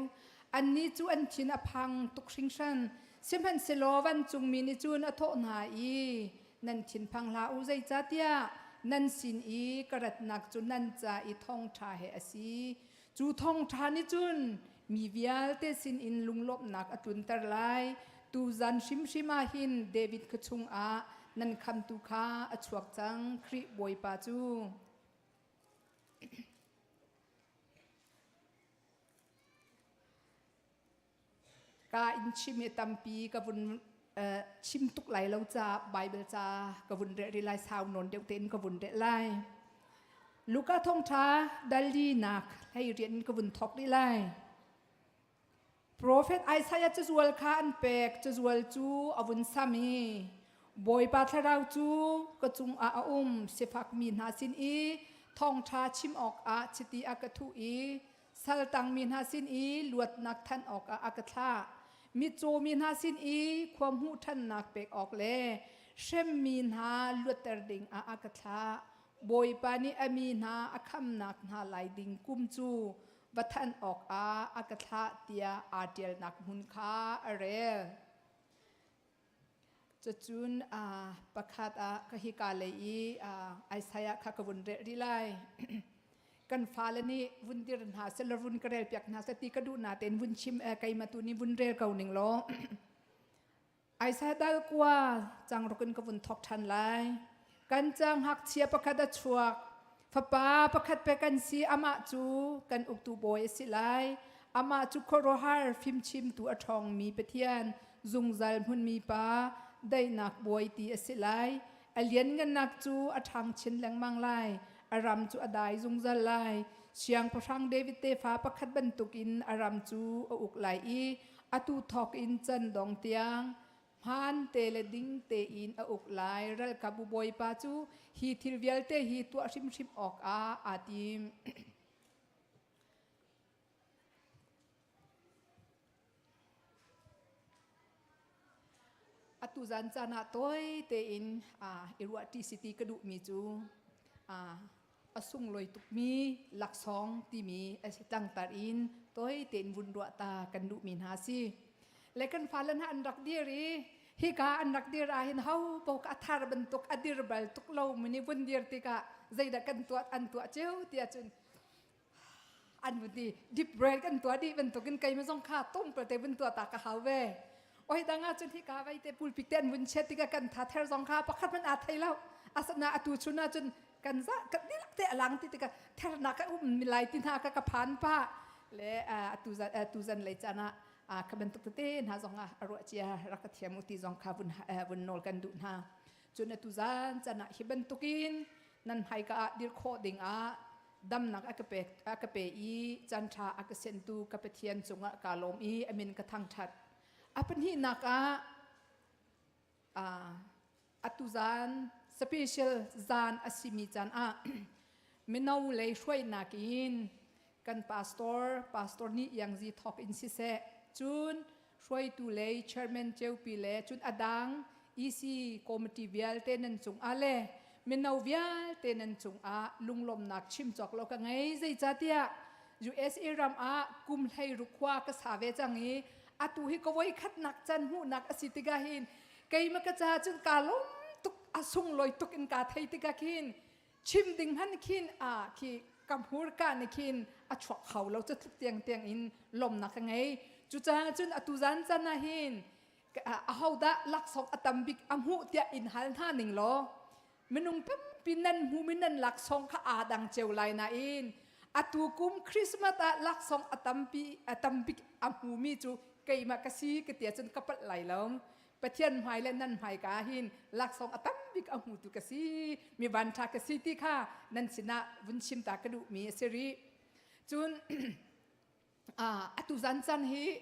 an ni chu an thin a phang tuk hring san simhan selowan chung mi ni chun a tho na i nan thin phang la u zai cha tia nan sin i karat nak chu nan cha i thong tha he asi chu thong tha ni chun mi vial te sin in lunglop nak atun tar lai tu zan shim shima hin David khachung a nan kham tu kha a chuak chang khri boi pa chu ka in chime tampi ka bun chim tuk lai lo cha Bible cha ka bun re ri lai sao non deu ten ka bun re lai Luka thong tha dali nak hai rian ka bun thok ri lai Prophet Isaiah จะจวลข้าอันเป็กจะจวลจูอวุนสามีบอยปาทะเราจูก็จุงอาเสฟักมีนาสินอีทองชาชิมออกอาชิติอากทุอีสัลตังมีนาสินอีลวดนักท่านออกอากทามิโจมีนาสินอีความหูท่านนักเป็กออกเลเชมมีนาลวดเตอร์ดิงอากทาบอยปานีอามีนาอคัมนักนาไลดิงกุมจูวัฒนออกอากทาเตียอาเดียลนักมุนคาเรลจะจุนประคาตกหิกาเลยไอสายข้ากวุนเรริไลกันฟ้าเลนี่วุนเดียนหาเซลวุนกระเรลเปียกนาสติกระดูนาเต็นวุนชิมไกมาตุนีวุนเรลเก่าหนึ่งล้อไอสายดัลกว่าจังรกันกวุนทอกทันไลกันจังหักเชียประคาตชัวฟ้าป้าประคาตเปกันซีอามาจูกันอุกตูโบยสิไลอามาจูโคโรฮาร์ฟิมชิมตัวทองมีเปเทียนซุงซัลพุนมีป้าได้นักบวยตีอสิไลอเลียนกันนักจูอทางชินแหลงมังไลอารามจูอดายซุงซัลไลเชียงพระชังเดวิดเตฟ้าประคัดบรรทุกินอารามจูอุกไลอตูทอกอินจันดองเตียงพานเตเลดิงเตอินอุกไลรัลกับบุบอยปาจูฮีทิลเวลเตฮีตัวชิมชิมออกอาติมตุจันจานาตัวเตอินอิรัวติสิติกระดูมีจูอสุงลอยตุกมีหลักสองที่มีจังตารินตัวเตนวุนรัวตากันดูมีนาซีและกันฟ้าลันอันรักเดียรีฮิกาอันรักเดียราหินเฮาปกอัฐารบันตุกอดีรบัลตุกเลามินิวุนเดียร์ติกาใจดักันตัวอันตัวเจ้าเตียจุนอันบุตรีดิบเบรดกันตัวดีบันตุกินไก่ไม่ต้องขาต้มประเทศบันตัวตากะฮาวเวโอ้ยดังอาจนที่กาไว้เตปูลปิกเต้นวุนเชติกากันทัดเทอร์สองข้าประคัดมันอาไทยแล้วอาสนะอตูชุนาจนกันซะกันนี่ลักเตะหลังติกาเทอร์นักมีลายตินหากะพันป้าและอตูจันเลยจานะขบันตุกเต้นหาสองอรวเจียรักเทียมุติสองข้าวุนโนลกันดุนาจนอตูจันจานะฮิบันตุกินนั่นให้กะดิรโคดิงดำนักอากเปอีจันทราอากเซนตูกะเปเทียนจงกาลมอเมนกะทังทัดapa ni nak atuzan special zan asimi jan menau lei shwai nakin kan pastor ni yang zi thok in si se chun shwai tu lei chairman cheu pi le chun adang isi committee vial tenan chung ale menau vial tenan chung lunglom nak chim chok lo ka ngai zai chatia USA ram kum thai rukhwa ka save changi atu hi ko wai khat nak chan hu nak asitiga hin kai ma ka cha chun kalom tuk asung loi tuk in ka thai tiga kin chim ding han kin ki kam hur ka ni kin a chwa khaw lo cha tiang tiang in lom nak ngai chu cha chun atu zan chan na hin a hauda lak sok atam bik am hu tia in hal tha ning lo menung pem pinan hu minan lak song kha adang cheu lai na in atu kum Christmas lak song atam bik am hu mi chu cây mà cái xí cái tiền chân cấp lại lắm, bát thiên hoài lên năn hoài cả hin, lạc song atam big ang mutu cái xí, mi ban thà cái xí tí kha, năn xin na vun chim ta cái đủ mi seri, chun atu zan zan hi,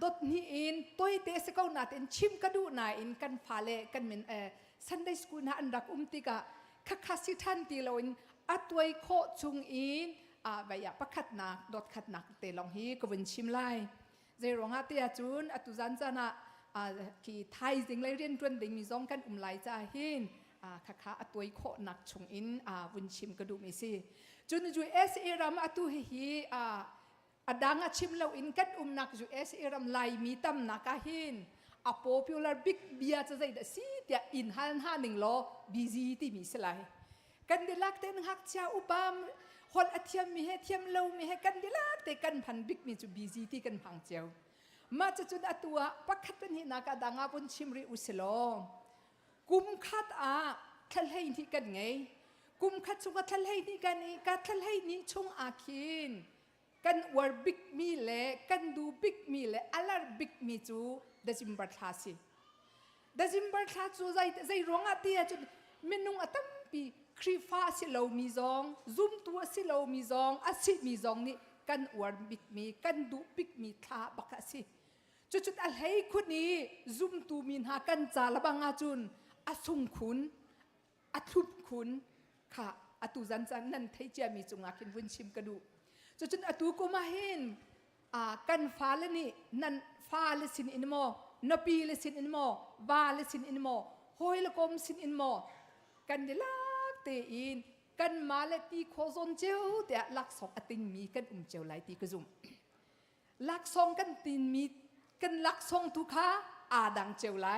dot ni in, tôi te se kau nat in chim cái đủ na in kan phale kan min Sunday school na an rak tí cả, khắc xí than tí lo in, atuai kho chung in, vậy bắt khát nạc, dot khát nạc te long hi, có vun chim lai. Dây rong á tia chun atu zan zana ki thai ding lai rian tuan ding mi zong kan lai cha hin kha atoi kho nak chung in vun chim ka du mi si chun ju SA ram atu hi adang chim lo in kan nak ju SA ram lai mi tam na ka hin a popular big bia cha zai da si tia in han ha ning lo busy ti mi selai kan dilak ten hak cha upam hol athiam mi he thiam lo mi he kan dilak te kan phan big mi chu busy ti kan phang cheu ma cha chun atua pakhat pen hi na ka danga pun chimri uselo kum khat thal hei ni kan ngai kum khat chu ka thal hei ni kan ni ka thal hei ni chung akhin kan war big mi le kan du big mi le alar big mi chu dazimbar thasi dazimbar tha chu zai ronga ti chu menung atam pi khrifa si lo mi zong zoom tu si lo mi zong asi mi zong ni กันอวดบิกมีกันดุบิกมีท่าบักสิจุดอะไรคุณนี้ซุ่มตูมินหากันจาละบางอาจุนอสุงขุนอทุบขุนค่ะอตุจันจันนั่นไทยเจียมีจงอาคินวุนชิมกระดูจุดอตุก็มาเห็นกันฟ้าเลนี่นั่นฟ้าเลสินอินโมนปีเลสินอินโมวาเลสินอินโมหอยละกมสินอินโมกันเดลักเตอินกันมาเลตีโคซอนเจ้าแต่ลักสองอติงมีกันเจ้าไหลตีกระซุมลักสองกันตินมีกันลักสองทุกขาดังเจ้าไหล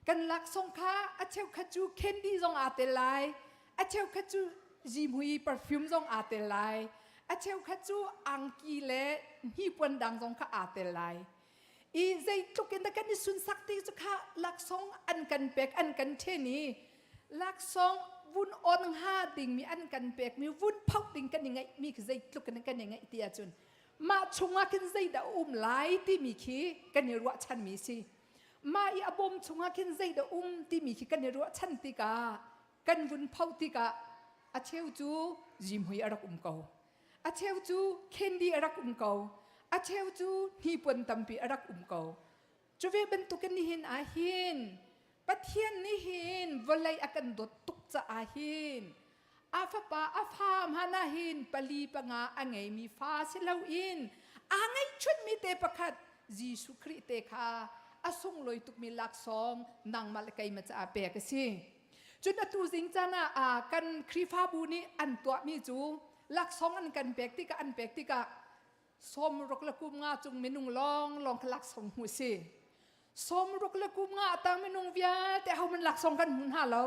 กันลักสองขาเจ้าขจูเคนดี้ซองเตลไหลเจ้าขจูจิมหุยปาร์ฟิวม์ซองเตลไหลเจ้าขจูอังกีเล่ฮีปวนดังซองขาเตลไหลอีใจตุกินตะกันนี่สุนสักตีจุขาลักสองอันกันเป็กอันกันเทนีลักสองวุ้นอ่อนห้าดิ่งมีอันกันเป็กมีวุ้นพักดิ่งกันยังไงมีคือใจตุกินกันยังไงตีอาจุนมาชงอากินใจดาไหลที่มีขี้กันในรัวชันมีสิมาอีอบมชงอากินใจดาที่มีขี้กันในรัวชันติกากันวุ้นพักติกาเชลจูจิมหุยรักเกาเชลจูเคนดี้รักเกาเชลจูฮีปนตัมปีรักเกาจูเวเป็นตุกันนี่เห็นหินปะเทียนนี่เห็นวลัยอากันดดตุกจะหินฟ้าป่าฟ้ามหานาหินปลีปงาไงมีฟ้าเสลาอินไงชุดมีเตปขัดยิสุคริเตคาส่งลอยตุกมีลักซองนางมาลกัยมาจะเปกสิจุดตูสิงจานะกันครีฟ้าบุนีอันตัวมีจูลักซองอันกันเปกติกาอันเปกติกาสมรกละกุมงาจุงมินุงลองลักซองหูสิสมรกละกุมงาตางมินุงเวียแต่เขามันลักซองกันหุนหาเรา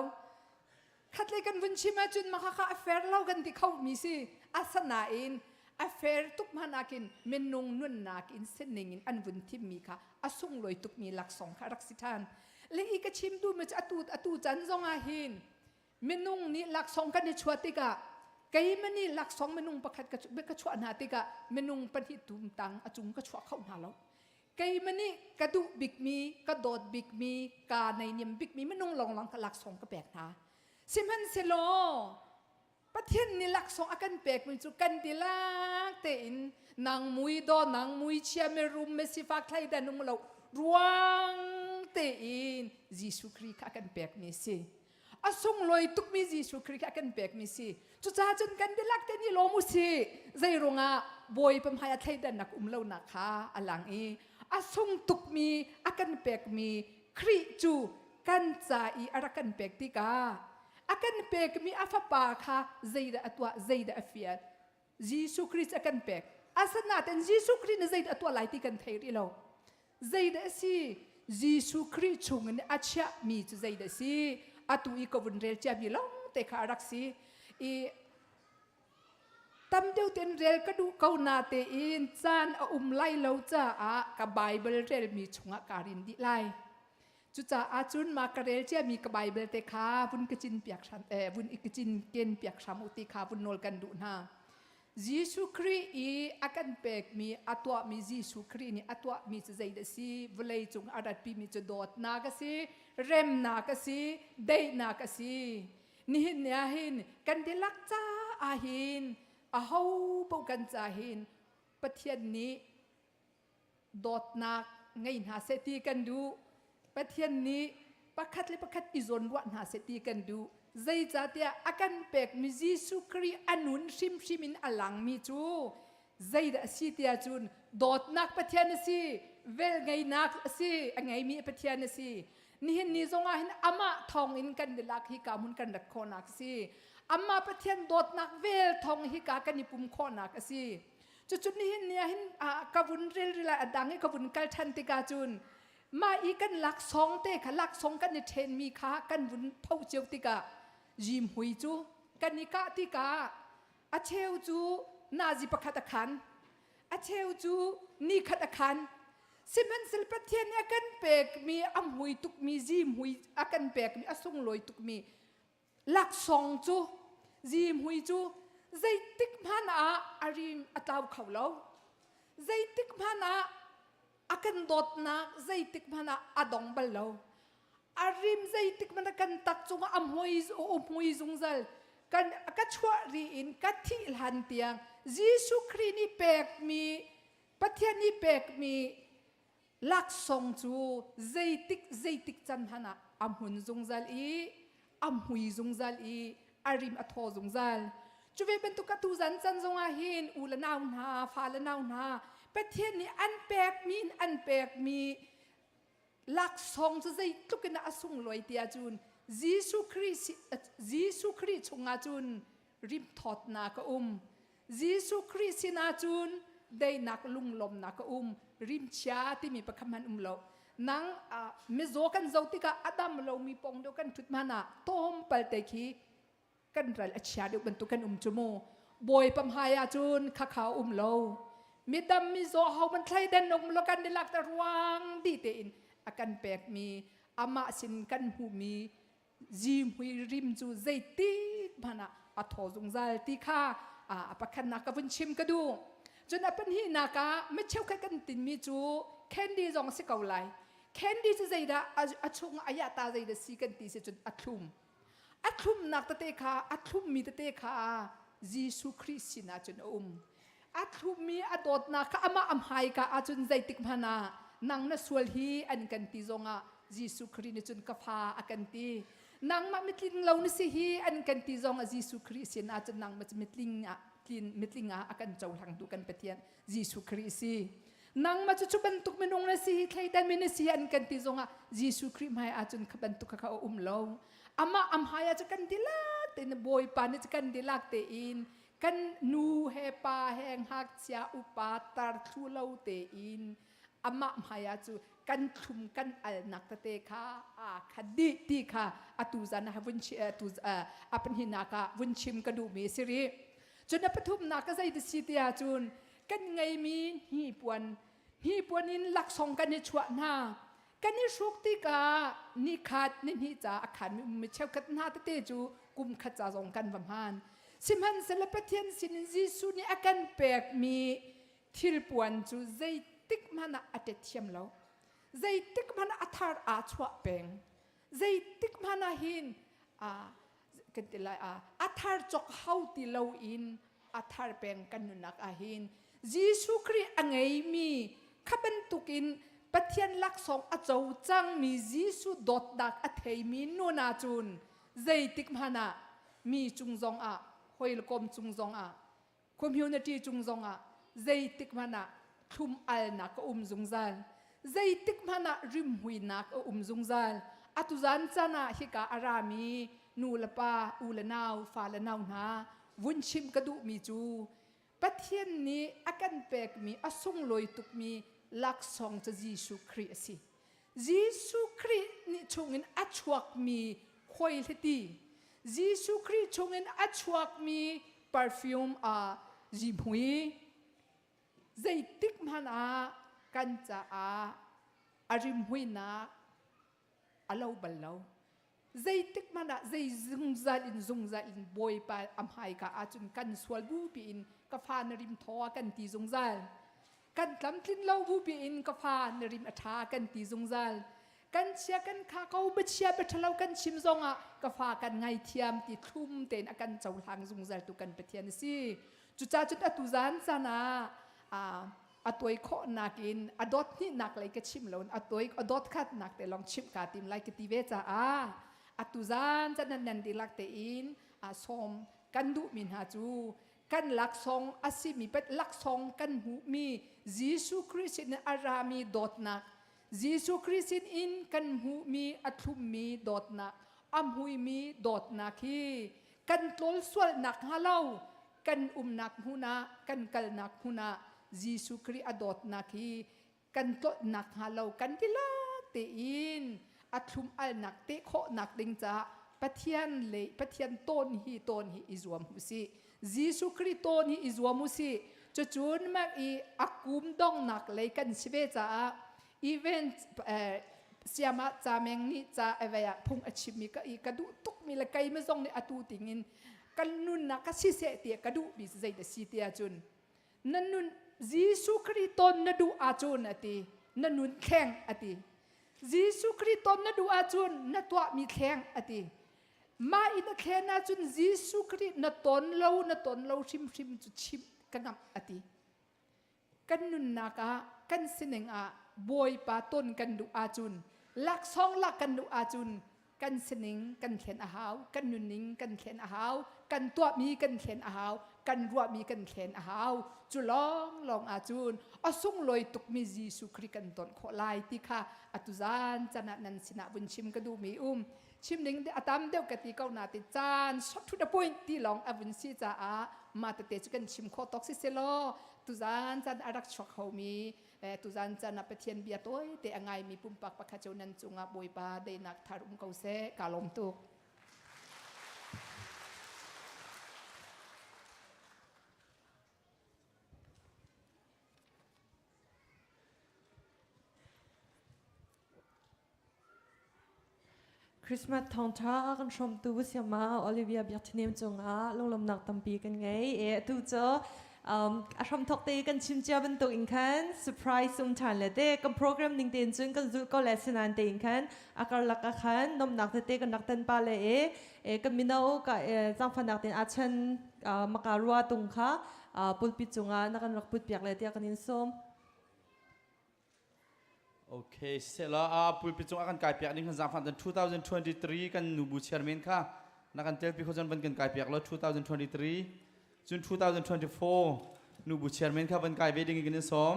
ขัดเลยกันวันชิมาจุนมาค่ะอเฟร์เล่ากันที่เขามีสิอาสนาอินอเฟร์ตุกมานากินเมนุงนุ่นนากินเส้นหนึ่งอันวันที่มีค่ะอาส่งลอยตุกมีหลักสองค่ะรักสิทานและอีกชิมดูมันจะอตูจันทร์จงอาหินเมนุงนี่หลักสองกันในชัวติกะไก่มันนี่หลักสองเมนุงประคัดกระชัวนาติกะเมนุงปันหิตุมตังอจุงกระชัวเข้าหาเราไก่มันนี่กระดูบิกมีกระโดดบิกมีกาในเนียมบิกมีเมนุงลองหลังหลักสองกระแบกนะสิมันเซโลประเทศนี่หลักสองอากันเปกมันจุกันดีลักเตอินนางมุยดอนางมุยเชียเมรุมเมสิฟักไทยดันนุ่งเรารวงเตอินยิสุคริกอากันเปกมีสิส่งลอยตุกมียิสุคริกอากันเปกมีสิจุจ้าจนกันดีลักเตนี่โลมุสิใจรงาบอยปมหายไทยดันนักเล่านักค่ะอลังส่งตุกมีอากันเปกมีคริจูกันใจอารักันเปกติกาakan pek mi afapa kha zaida atwa zaida afiat jisu christ akan pek asana ten jisu christ zaida atwa laiti kan thairi lo zaida si jisu christ chung ne acha mi chu zaida si atu I ko bun rel cha bi long te kha rak si I tam deu ten rel ka du kau na te in chan lai lo cha ka bible rel mi chunga karin di laiจุจ้าอาจุนมาการเรลเจียมีกระบายเบลเตคาวุนกจินเปียกชันวุนอีกจินเกนเปียกชามุติคาวุนโนลกันดูนายิสุครีอากันเปกมีอัตวมียิสุครีนี่อัตวมีจะใจเดซีวลัยจุงอาดัดปีมีจะโดดนากสีเร็มนากสีเดยนากสีนี่เนียหินกันเดลักจ้าอาหินเฮาปกันจ้าหินประเทศนี้โดดนักไงหาเศรษฐีกันดูประเทศนี้ประคัดเลยประคัดอิจนวัดหาเศรษฐีกันดูใจจัดเนี่ยอาการเปกมิจิสุครีอนุนชิมินอลังมีจูใจดัสิเตียจุนโดดนักประเทศนี้สิเวลไงนักสิไงมีประเทศนี้สินี่เห็นนี่จงอาเห็นอามาทองอินกันเดลักฮิกามุนกันดักโคนักสิอามาประเทศโดดนักเวลทองฮิกากันนิปุ่มโคนักสิจุดนี้เห็นเนี่ยเห็นกบุนเรลลาดังให้กบุนกัลทันติกาจุนมาอีกันหลักสองเตะค่ะหลักสองกันในเทนมีค้ากันวุ้นเผาเจียวติกาจิมหุยจูกันนิกาติกาอาเชลจูนาจิปขัดขันอาเชลจูนี่ขัดขันสิมันสิลปะเทียนอากันเปกมีอัมหุยตุกมีจิมหุยอากันเปกมีอสุงลอยตุกมีหลักสองจูจิมหุยจูใจติกมันอาริมอัตาวเขาเราใจติกมันakan dot na zaitik mana adong balo arim zaitik mana kan tak chunga amhoi zungzal กันกัดชัวรีอินกัดที่หันเตียงยิสุครีนี่เปกมีปะเทียนนี่เปกมีลักทรงจูใจติกจันทนะอัมหุนจงจัลอีอัมหุยจงจัลอีอาริมอัทอจงจัลจูเวเป็นตุกตูจันจันจงอาหินอูละนาวนาฟาละนาวนาปะเทียนนี่อันเปกมีลักทรงจูใจตุกนะอสุงลอยเตียจุนยิสุคริสชงอาจุนริมทอดนากะยิสุคริสนาจุนได้นักลุงลมนากะริมชาที่มีประคำมันโลนังมิโซกันเจ้าติกาอดัมโลมีปองเดียวกันทุดมานะต้มเปลเตคีกันรัลชาเดียวกันตุกันจมูบอยปัมหายาจุนข้าขาวโลมีดำมิโซเฮามันใช้เดินโลกันในหลักตะรวงดีเตอินอากันแปกมีอามาสินกันหูมีจิมหุยริมจูใจติกมานะอัทอจงใจติข้าปะคันนักกับชิมกระดูจนเป็นที่นักไม่เชี่ยวแค่กันตินมีจูแคนดี้จงสิเกาไลแคนดี้จะใจดาอัชงอายาตาใจดาสีกันตีเสจนอัทลุมนักตะเตข้าอัทลุมมีตะเตข้ายิสุคริสต์นะจนอัทลุมมีอดอดนักอามาอัมไฮก้าอาจนใจติกมานะนังน่ะสวลฮีอันกันตีจงยิสุคริสต์จนกฟ้าอักันตีนางมามิตลิงเรานี่สิฮีอันกันตีจงยิสุคริสต์อาจนนางมามิตลิงมิตลิงอากันเจ้าหลังดูกันเปทียนยิสุคริสต์นางมาจุบันตุกเมนงนะสิใครดันเมนสิอันกันตีจงยิสุคริสต์ไม่อาจนขบันตุกเขาเราอามาอัมหายจะกันดีลักเตนบอยปานิจะกันดีลักเตอินกันนูเฮปาแหงหักเสียอุปาตารทุเลาเตอินอามาอัมหายจูกันชุมกันอัลนักตะเตค่ะคดีตีค่ะอตุจานะวุนชิตุอาเป็นหินักวุนชิมกระดูมีสิริจนปฐุมนักใจดิสิทยาจุนกันไงมีฮีปวนนินหลักสองกันในชวนากันในชุกติกานิขาดนิหิจ่าอาคารมีเชวกัดนาตะเตจูกุมขจาสองกันบัมฮันสิมันเสลปเทียนสินจิสุนี่อาการแปลกมีทิลปวนจูใจติกมันอัตเทียมเราใจติกมันอัฐาอาชวะเปงใจติกมันหินกันติลายอัฐาจกเฮาติเลาอินอัฐาเปงกันนุนักอาหินยิสุคริอังไงมีขับเป็นตุกินปะเทียนลักสองอาเจ้าจังมียิสุดดดักอัเทมีนูนาจุนใจติกมันมีจุงจงหอยลกมจุงจงคอมมิวนิตี้จุงจงใจติกมันทุมอัลนักจงจัลใจติกมันริมหุยนักจงจัลอัตุจันจานะฮิกาอารามีนูลปาอูลนาวฟาลนาวนาวุนชิมกระดูมีจูปะเทียนนี้อากันเปกมีอสงลอยตุกมีลักษณ์จะยิสุคริสต์ยิสุคริสต์นี่ชงอินอัจฉวกมีคอยเลตียิสุคริสต์ชงอินอัจฉวกมีปาร์ฟิวมจิมหุยใจติกมันกันจะอาริมหุยนะอาเลาบัลเลาใจติกมันใจซุงจัลินบอยไปอัมไฮกาอาจุนกันสวลบูปีอินกาฟานริมทอกันตีซุงจัลกันลำทินเล่าบูปีอินกาฟานริมอัฐากันตีซุงจัลกันเชียกันข้าเขาเบเชียเบทะเลากันชิมซงกาฟากันไงเทียมติดทุ่มเต็นอากันเจ้าหางซุงจัลตุกันเปเทียนสิจุดจ้าจุดอตุจานซานาอตัวข้อนักอินอดอทนี่นักเลยก็ชิมแล้วอตัวอดอทคัดนักแต่ลองชิมกาติมไลก็ตีเวจ้าอตุจานจะนันดีลักเตอินสมกันดุมินหาจูกันลักซองอาศิมีเป็ดลักซองกันหูมียิสุคริสต์อารามีดอทนักยิสุคริสต์อินกันหูมีอัตุมีดอทนักอัมหุยมีดอทนักฮีกันตอลสวลนักฮาเลากันนักหูนากันกัลนักหูนายิสุคริสต์อดอทนักฮีกันตอนักฮาเลากันที่ลักเตอินอัตุมอัลนักเตโคนักดิงจ้าปะเทียนเลยปะเทียนต้นฮีอิจวมหุสิยิสุคริสต์ต้นฮีอิจวมหุสิจะจูนมากอักุมดองนักเลยกันสิเวจ้าอีเวนต์เสียมาจาเมงนี่จ้าเอเวียพุงอชิมิก็กระดูตุกมีละไกไม่ซองในอตูติงินกันนุนนักสิเสตียกระดูบิใจเดสิเตียจุนนั่นนุนยิสุคริสต์ต้นนดูอาจุนอตินั่นนุนแข็งอติยิสุคริสต์ต้นนดูอาจุนนตัวมีแข็งอติ มาอินเคนนะจุนยิสุครินตนเราชิมจุชิมกันงับอติกันนุนนากะกันสิเนงอาบอยปาต้นกันดูอาจุนลักซองลักกันดูอาจุนกันสิเนงกันเขียนอาหาวกันนุนนิงกันเขียนอาหาวกันตัวมีกันเขียนอาหาวกันรัวมีกันเขียนอาหาวจุลองอาจุนอสุงลอยตุกมียิสุคริกันตนขอลายติค่ะอตุจานจันนันสินะบุญชิมกระดูมีชิมนิงอาตามเดียวกติเก้านาติจานช็อตทุดปุ่ยตีลองอบุญซีจ้ามาตเตจกันชิมโคตอกซิเซโลตุจานจันอารักช็อกเขามีตุจานจันนับเทียนเบียตัวเตะง่ายมีปุ่มปักปะขจนันจุงอาบอยปาได้นักทารุมเกาเสกาลมตุกคริสต์มาสทองท้ากันชมตูเสียมาโอลิเวียเบียร์ทเนมจงลงลมหนักตั้มปีกันไงตูเจออาชมทอกเตกันชิมเจ้าเป็นตัวอิงคันเซอร์ไพรส์สุ่มฐานเลยเต้กันโปรแกรมนิ่งเต้นจนกันจุดก็เลสนานเต้อิงคันอาการลักคันนมหนักเต้กันนักเต้นปาเลยกันมินาโอกับจังฟันนักเต้นอาชันมาการัวตุงค่ะปุลปิจงนักกันรักปุลเปียกเลยเต้กันนิสมโอเคเสร็จแล้วปุยปิจงอากันกายเปียกนี่คือจากฟันใน2023กันนูบูเชียร์เมนค่ะนักการเตลปีเขาจะเป็นกันกายเปียกแล้ว2023จน2024นูบูเชียร์เมนค่ะเป็นกายเวดิ้งกันนี่สม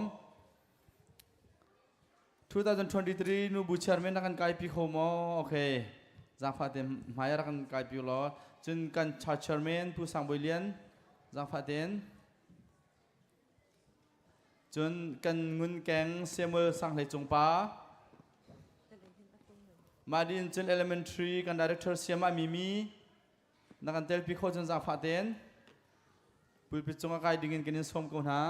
2023นูบูเชียร์เมนนักการกายปีโฮมโอเคจากฟันเต็มหมายนักการกายปีแล้วจนกันชาร์เชียร์เมนผู้สังบุเลียนจากฟันเต็มจนกันงุนแกงเซมเมอร์สังเลยจงป้ามาดินจน elementary กัน director เสียมามีนักการเตลพิโคจนจากฟาเตนปุยปิจงอากายดิ่งกันนิสมกันหา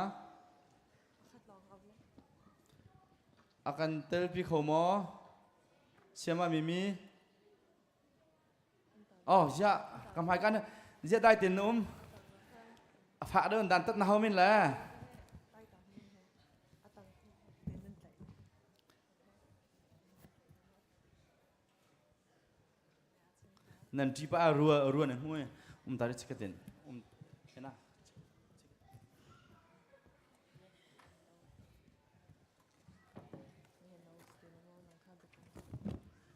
อาการเตลพิโคมอเสียมามีอ๋อจะกำหายกันจะได้ตินนุ่มฝากเดินดันตัดน้ำมินแหละนั่นที่ป้ารัวนั่นห้วยตาดิสกัดเองเห็นนะ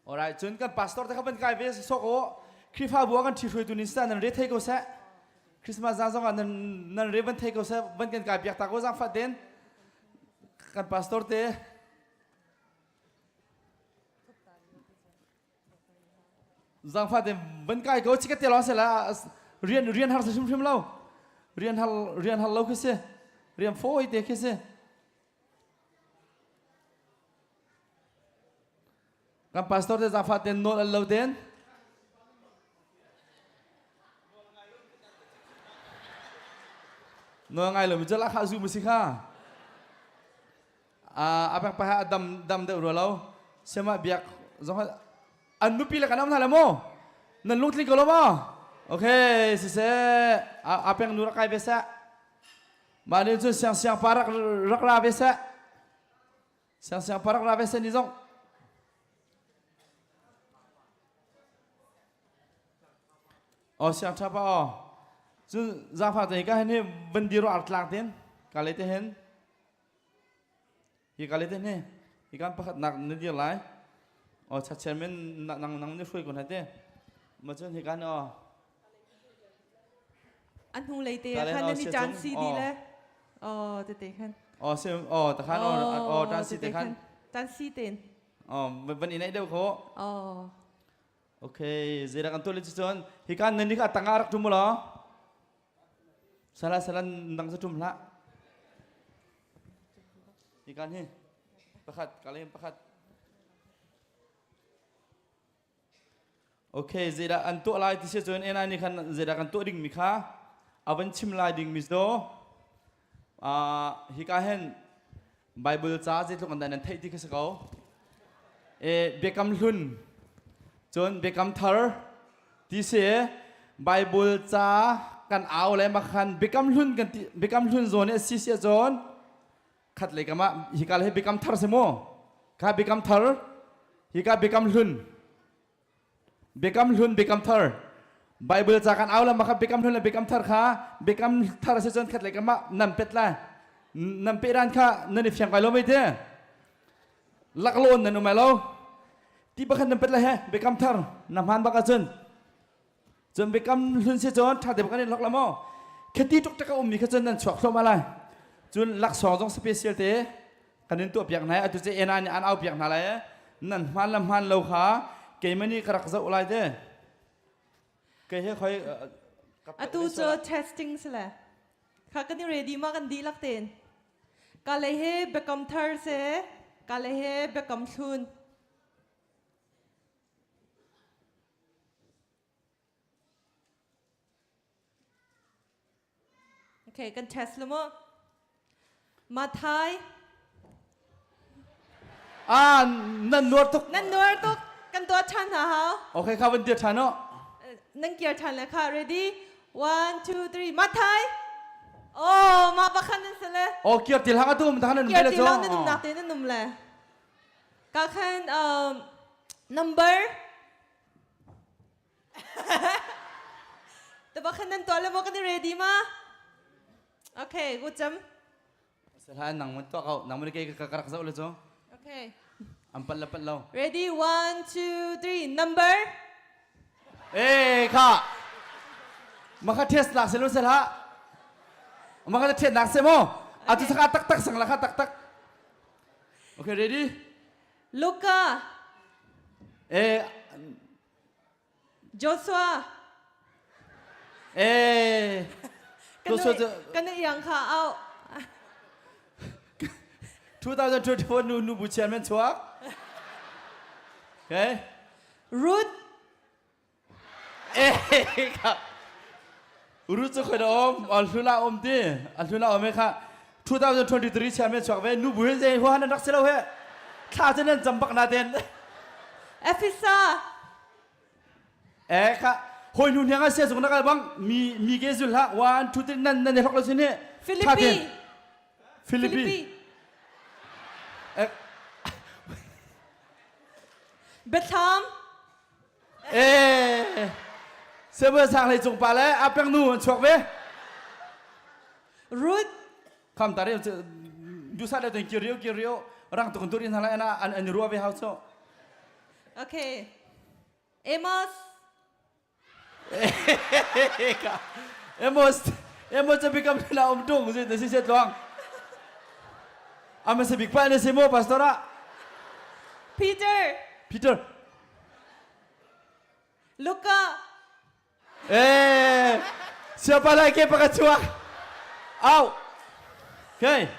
alright จนกันพาสตอร์แต่เขาเป็นกายเวสโซโก้คริฟ้าบัวกันที่ช่วยตุนิสตานั่นเรทเทโกเซ่คริสต์มาสจ้างกันนั่นเรบันเทโกเซ่เป็นกันกายเปียกตาโกจ้างฟัดเดนกันพาสตอร์เตจังฟ้าเต็มบรรยากาศก็ชิคกี้พายล้อเสร็จแล้วเรียนฮัลสชิมเล่าเรียนฮัลเล่าขึ้นสิเรียนโฟอีเตะขึ้นสิกันพาสตอร์เตจังฟ้าเต็มโน้ตเล่าเต็มโน้ตไงล่ะมิจฉาลักฮาซูมุสิค่ะapa yang pahak dam dah ural sema biak zong anu pilih kan am thalam mo nan lung tling kalau mo okay sise apa yang nurak kai besa mana tu siang parak rak la besa siang parak la besa ni zong oh siang apa oh tu zafa tu ikan ni bendiro artlang ten kali tu hen kali tu ni ikan pakat nak ni lai oh chairman nang ni free kon hate macam ikan oh อันหูเลยเตะคันนี่จานซีดีเลยอ๋อเตะคันอ๋อเซมอ๋อตะคันอ๋อจานซีตะคันจานซีเต็นอ๋อวันนี้ไหนเดียวเขาอ๋อโอเคเจรากันตัวเล็กจนฮิกันนั่นนี่ก็ตั้งอารักจุ่มเหรอsalahดังจุ่มละฮิกันเฮ้ประคัดkalianประคัดโอเคเจรากันตัวลายที่เชื่อจนเอ็นนี่คันเจรากันตัวดิ่งมิค่ะawan chim lai ding mis do hi ka hen bible cha je thuk an dan thei ti ka sakau bekam hlun chon bekam thar ti se bible cha kan aw le ma khan bekam hlun zone si se zone khat le kama hi ka le bekam thar se mo ka bekam thar hi ka bekam hlun เบกัมลุนเบกัมเธอร์ไบเบิลจากกันเอาละมาครับเบกัมลุนและเบกัมเธอร์ค่ะเบกัมเธอร์เซจอนขัดเลยกันมานำเป็ดละนำเป็ดร้านค่ะนั่นนี่เพียงไปแล้วไม่เด้ลักโลนนั่นอุมาแล้วที่บ้านนำเป็ดละเฮเบกัมเธอร์นำฮันบักจนจนเบกัมลุนเซจอนถ้าเด็กกันนี่ลักละมั้งแค่ที่ทุกตะก้ามีแค่จนนั่นชกลงมาเลยจนลักสองจงสเปเชียลเต้กันนี่ตัวเปียกไหนตัวเจเอ็นอันเอาเปียกนั่นเลยนั่นมันลำพันเราค่ะเกี่ยมันนี่กระดักจะอะไรเด้เกี่ยค่อยอะตูเจอ testing สิแหละข้ากันนี่ ready มากันดีลักเต้นกาเลยเฮเบกัมเธอร์เซกาเลยเฮเบกัมชุนโอเคกัน test แล้วมั้งมาไทยนั่นนวดทุกกันตัวชันเหรอฮะโอเคครับวันเดียวชันเนาะนั่งเกียร์ชันเลยค่ะ ready 1 2 3มาไทยโอ้มาประคันนั่นสิเลยโอ้เกียร์ตีหลังตุ้มทางนั้นเกียร์ตีหลังนั่นนุ่มหนักตีนั่นนุ่มเลยก็แค่ number แต่ประคันนั่นตัวเลยบอกกันนี่ ready มาโอเคกูจำสถานหนังมันตัวเขาหนังมันเกี่ยวกับกระดักจะอะไรจ้ะโอเคอันปัลลับปัลลัว ready 1 2 3 number ค่ะมันก็เทสหลักเสร็จแล้วเสร็จละมันก็จะเทสหลักเสร็จมั้งอาจจะสักตักสั่งละค่ะตักโอเค ready ลูก้าโจชัวกันนี่ยังค่ะเอา2024นูบุเชียนมันชัวโอเครูทครับรู้จักคนอมอัลทุลาอมดีอัลทุลาอมไหมครับ2023เชียนมันชัวเว้นูบุเห็นใจหัวนั่นรักเสียแล้วเฮ้ข้าจะนั่นจำปักนาเดนเอฟิซ่าครับหอยนูเนี่ยก็เสียสกุลนักบังมีเกจุลฮะ1 2 3นั่นเด็กเราสิเนี่ยฟิลิปปินเบทามเสมอสร้างเลยจงไปแล้วอาเปียงนูชกเว้รูทคำตาเรียกดูซาเดตัวเกียวร่างตัวคนตัวนี้ทำอะไรนะอันรัวไปเฮาโซโอเคเอมอสเอมอสจะเป็นกำลังเราอมตุ้งสิแต่สิเสร็จลองอามันจะบิ๊กไปในเซโมพาสตอร่าปีเตอร์ลูก้าsiapa lagi pakai cuak au okay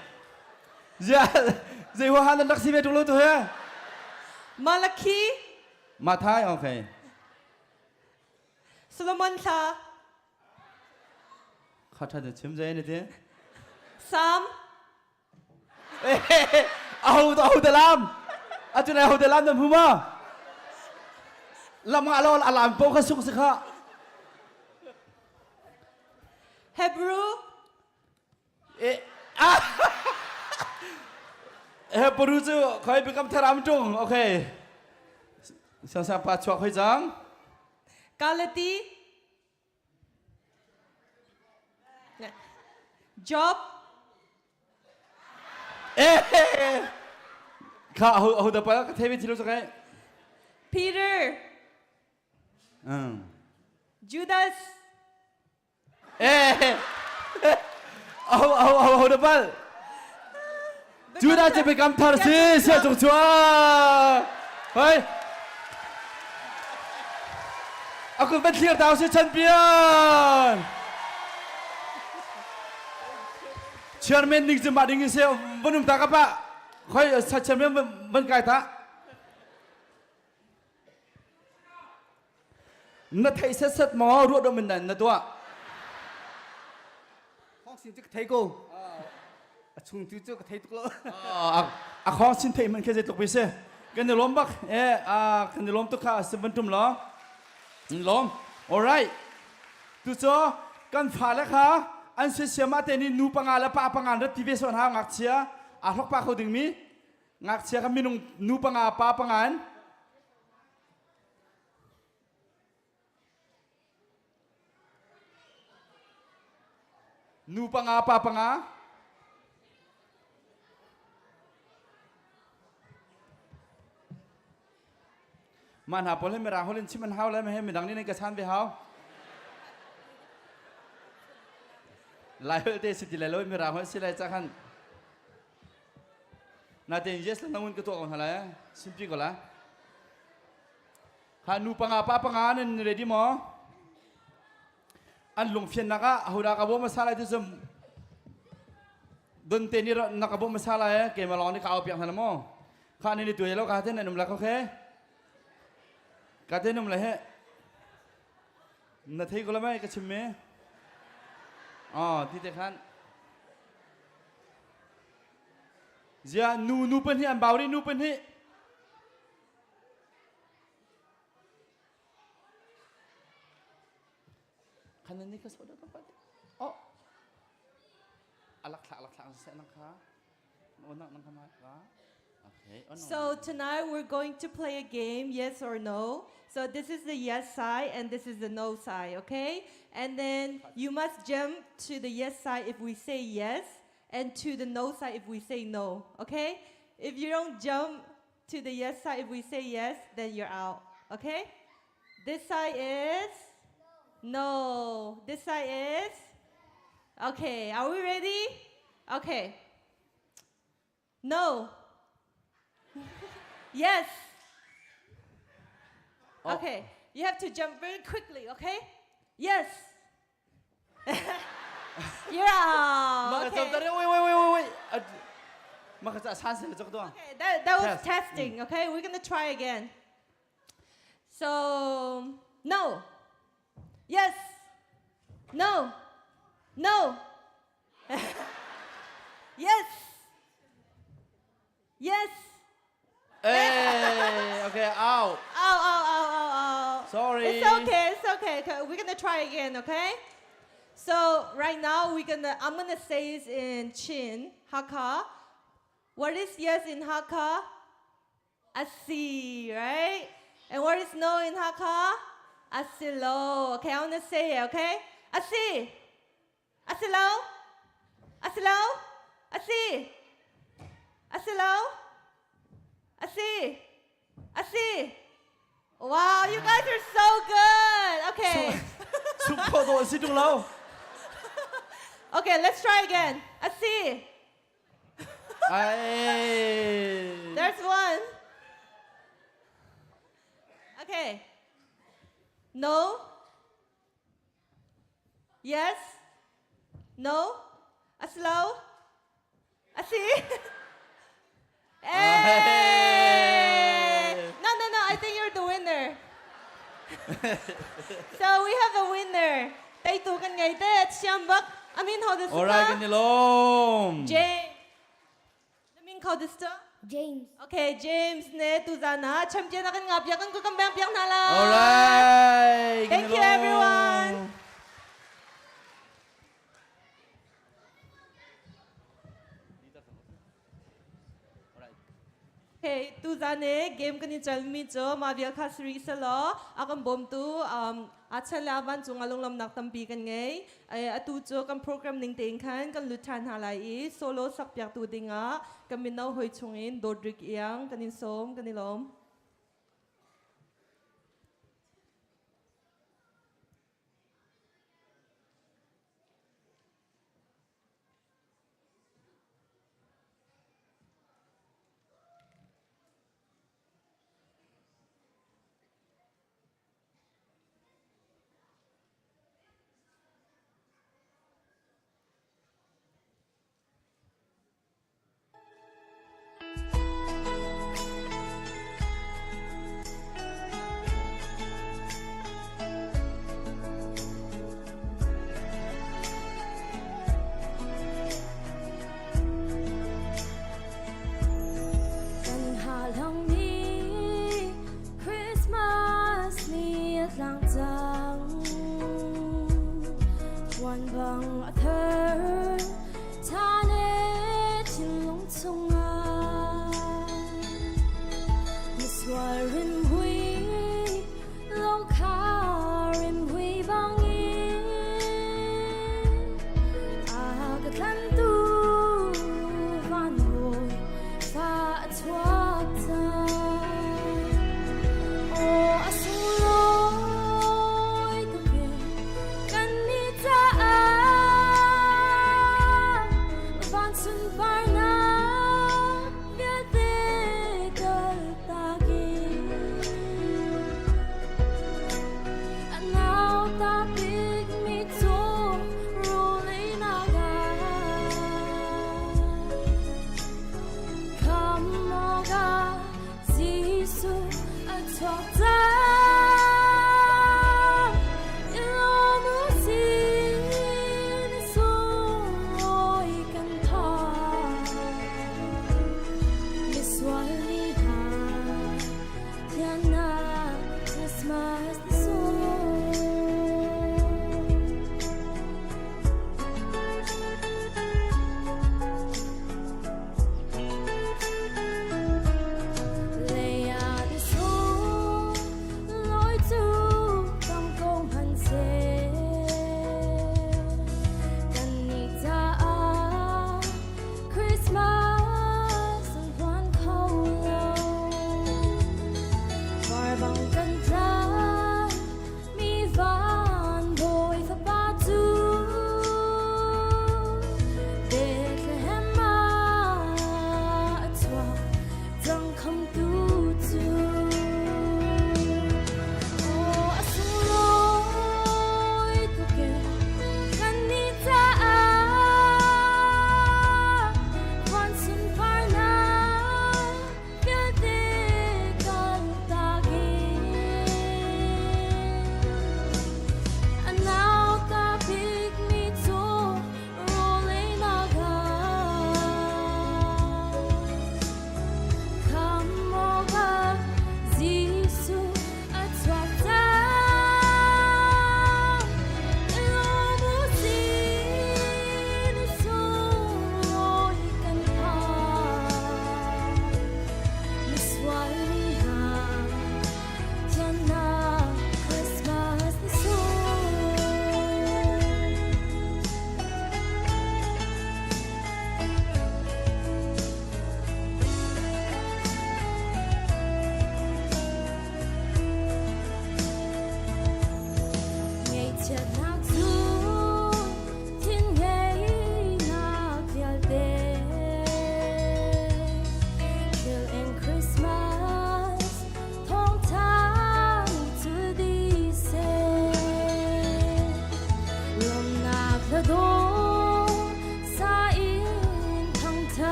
Zai Wahan nak sih dulu tuh ya Malaki Matai oke Solomon Sa kata dah cem zai ni dia Sam au dalam atu na au dalam dan huma lama alol alam pau kasuk sekha Hebrew Hebrew tu kau become teram tung okay siapa cuak kau jang Galati Job kau dapat ke TV tilu sekai Peter Judas au dapat Judasจะเป็นกำทารสีเสียจงชัวเฮ้ยakuเป็นเทียร์ดาวซีแชมเปี้ยนเชียร์แมนนิ่งจะมาดิ้งเสียวันนุ่มตากระปะค่อยสัตว์แชมเปี้ยนมันไกลตานัดไทยเสร็จหมอรวดมันนั่นนะตัวห้องสิจะไทยกูชุงจุจะไทยตุกแล้วห้องสินไทยมันแค่จะตกไปเสียกันเดี๋ยวล้มบักกันเดี๋ยวล้มตุกข้าสิบวันทุ่มหรอล้ม alright ตุจ้ากันฝ่าแล้วค่ะอันเสียมาแต่นี่นูปังงานและป้าปังงานรัฐทีวีส่วนหางงักเชียหกป้าเขาดึงมีงักเชียกันมีนูปังงานป้าปังงาน นูปังอาปาปังอามันหาพอเล่นไม่รังเขาเล่นชิมันเฮาแล้วไม่ให้ไม่ดังนี่ในกระชันไปเฮาลายเตะสิจิเลยเลยไม่รังเขาสิเลยจ้าขันนาเตนเยสแล้วน้องมันก็ตัวของอะไรซิมปี้ก่อนละหานูปังอาปาปังอาเนี่ยเรดี้มั้งอันลงเฟียนนักอะหัวนักบ่มาซาลายที่สมดนเตนี่นักบ่มาซาลายเกมมาลองนี่ข้าวเปียกหันมั้งข้านี่ตัวเยอะแล้วข้าเท่นนุ่มละเขาแค่ข้าเท่นนุ่มละเฮ้นาทีก็แล้วไหมก็ชิมไหมอ๋อที่เตะขันเจ้านูเป็นที่อันบ่าวนี่นูเป็นที่ขณะนี้ก็สวัสดีครับอ๋อลักษณะเสนังค่ะนังค่ะมาค่ะ Okay. So tonight we're going to play a game, yes or no. So this is the yes side and this is the no side, okay? And then you must jump to the yes side if we say yes and to the no side if we say no, okay? If you don't jump to the yes side if we say yes, then you're out, okay? This side is no. This side is okay. Are we ready? Okay. No. Yes. Okay. You have to jump very quickly, okay? Yes. You're out. Okay. Wait. Okay, that was testing, okay? We're going to try again. So, no. Yes. No. No. Yes. Yes. Hey, okay, out. Ow. Sorry. It's okay. We're going to try again, okay? So, right now, I'm going to say it in Chin, Hakka. What is yes in Hakka? Asi, right? And what is no in Hakka? Asilo. Okay, I'm going to say it, okay? Asi. Asilo. Asilo. Asi. Asilo. Asi. Wow, you guys are so good. Okay. Okay, let's try again. Asi. There's one. Okay. No. Yes. No. Aslo. Asi. Hey! No. I think you're the winner. So we have a winner. Tay tu kan ngay te siyambak. Amin how this Alright, ganilom. James. Amin how this James. Okay, James ne tu zana. Champion akan ngapyakan ko kambang piang nala. Alright. Thank you everyone. Okay, tu zane game kani chalmi cho mavia khasri salo akam bom tu achalaban chungalong lam nak tampi kan ngai atu cho kam program ning teng khan kan luthan halai solo sakpyak tu dinga kaminaw hoi chungin dodrik yang kanin som kanilom.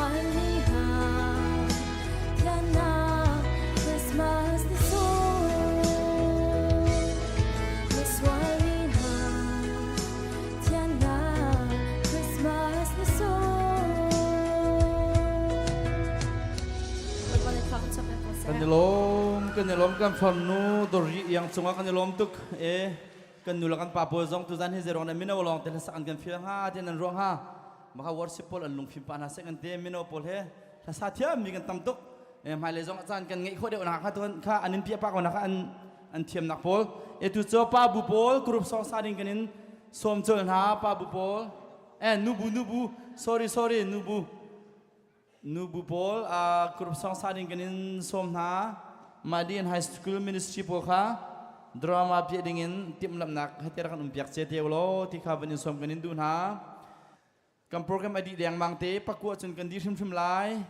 Wali ha Tiana Christmas the soul Miss Wali ha Tiana Christmas the soul Balik pa sa pepo sa Kanilom kan famnu dori yang sunga kanilom tuk kan nulakan papo zong tu zan he zerong na mina wolong ten sa kan fiang ha ten an rong ha maka worship pol an lung phim pa na se kan te mina pol he ta sa thia mi kan tam tuk mai le zong zan kan ngai kho de na kha tu kha anin pia pa ko na kha an thiam nak pol tu cho pa bu pol group song sa ding kanin som chol ha pa bu pol nubu sorry nubu pol group song sa ding kanin som ha Madian High School Ministry po ka drama pia dingin tim lam nak hatira kan umpiak che te lo ti kha banin som kanin dun ha kam program adi deng mang te pakua chun kan di shim lai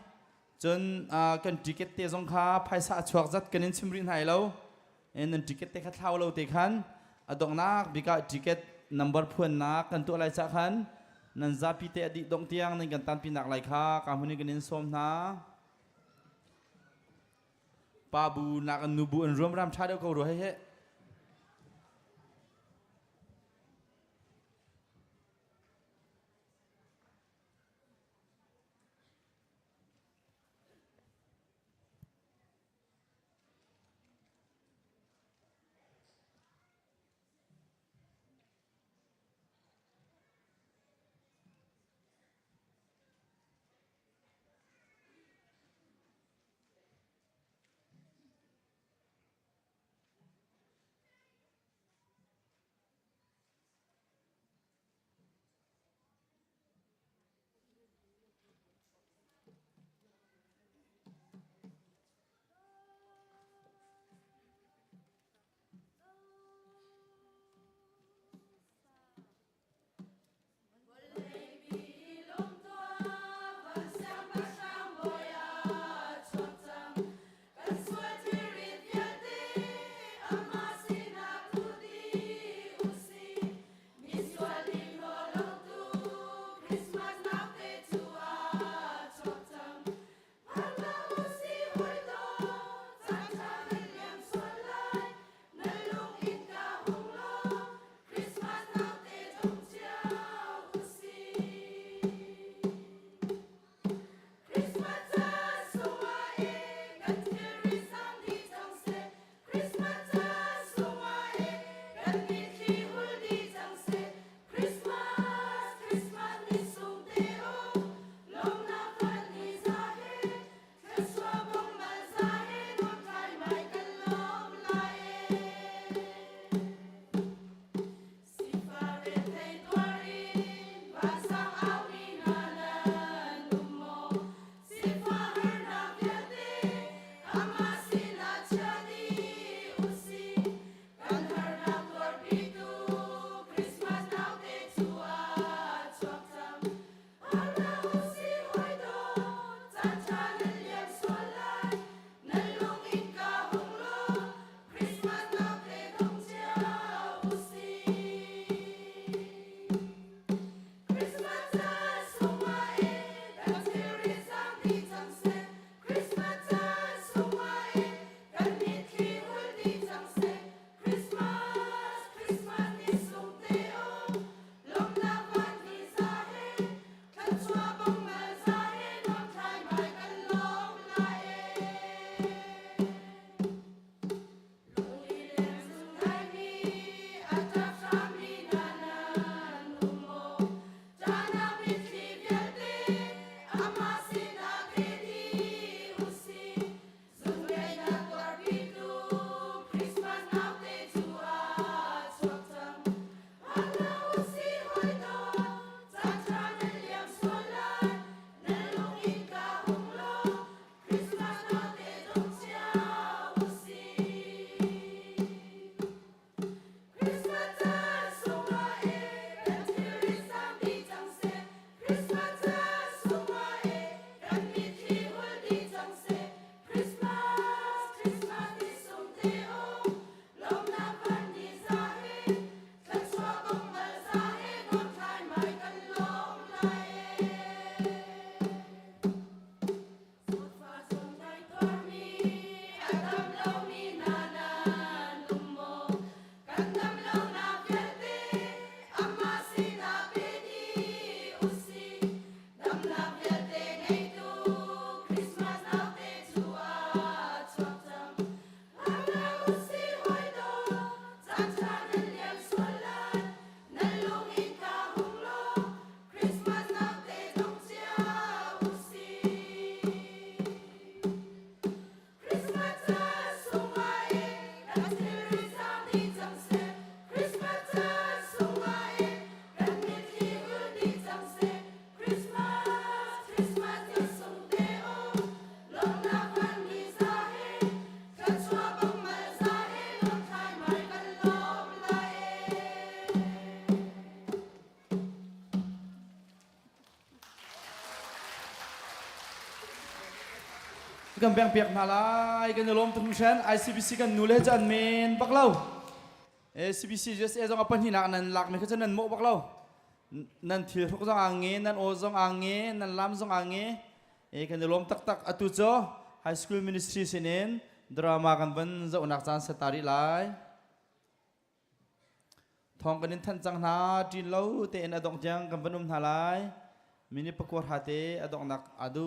chun kan ticket te zong kha phaisa chuak zat kanin chimrin hai lo en ticket te kha thau lo te khan adong nak bika ticket number phun nak kan tu lai cha khan nan za pi te adi dong tiang nan kan tan pi nak lai kha kam huni kanin som na Pabu nak nubu en rom ram chadau kau roh he กันแบ่งเปียกนาลายกันจะล้มตุ้งเชน ICBC กันนูเลจันเมนบักเล่า ACBC just จงอปันหินักนันหลักไม่ขึ้นนันโมบักเล่านันถือทุกจงอ่างเงี้นันโอจงอ่างเงี้นันลำจงอ่างเงี้กันจะล้มตักตักอตุโจ High School Ministry สินินดราม่ากันบันจะอุนักจานสตาริไลทองกันนินทันจังนาจีนเล่าเตนอดองจังกันบันอุมนาลายมินิปกวดหาเตอดองนักอดุ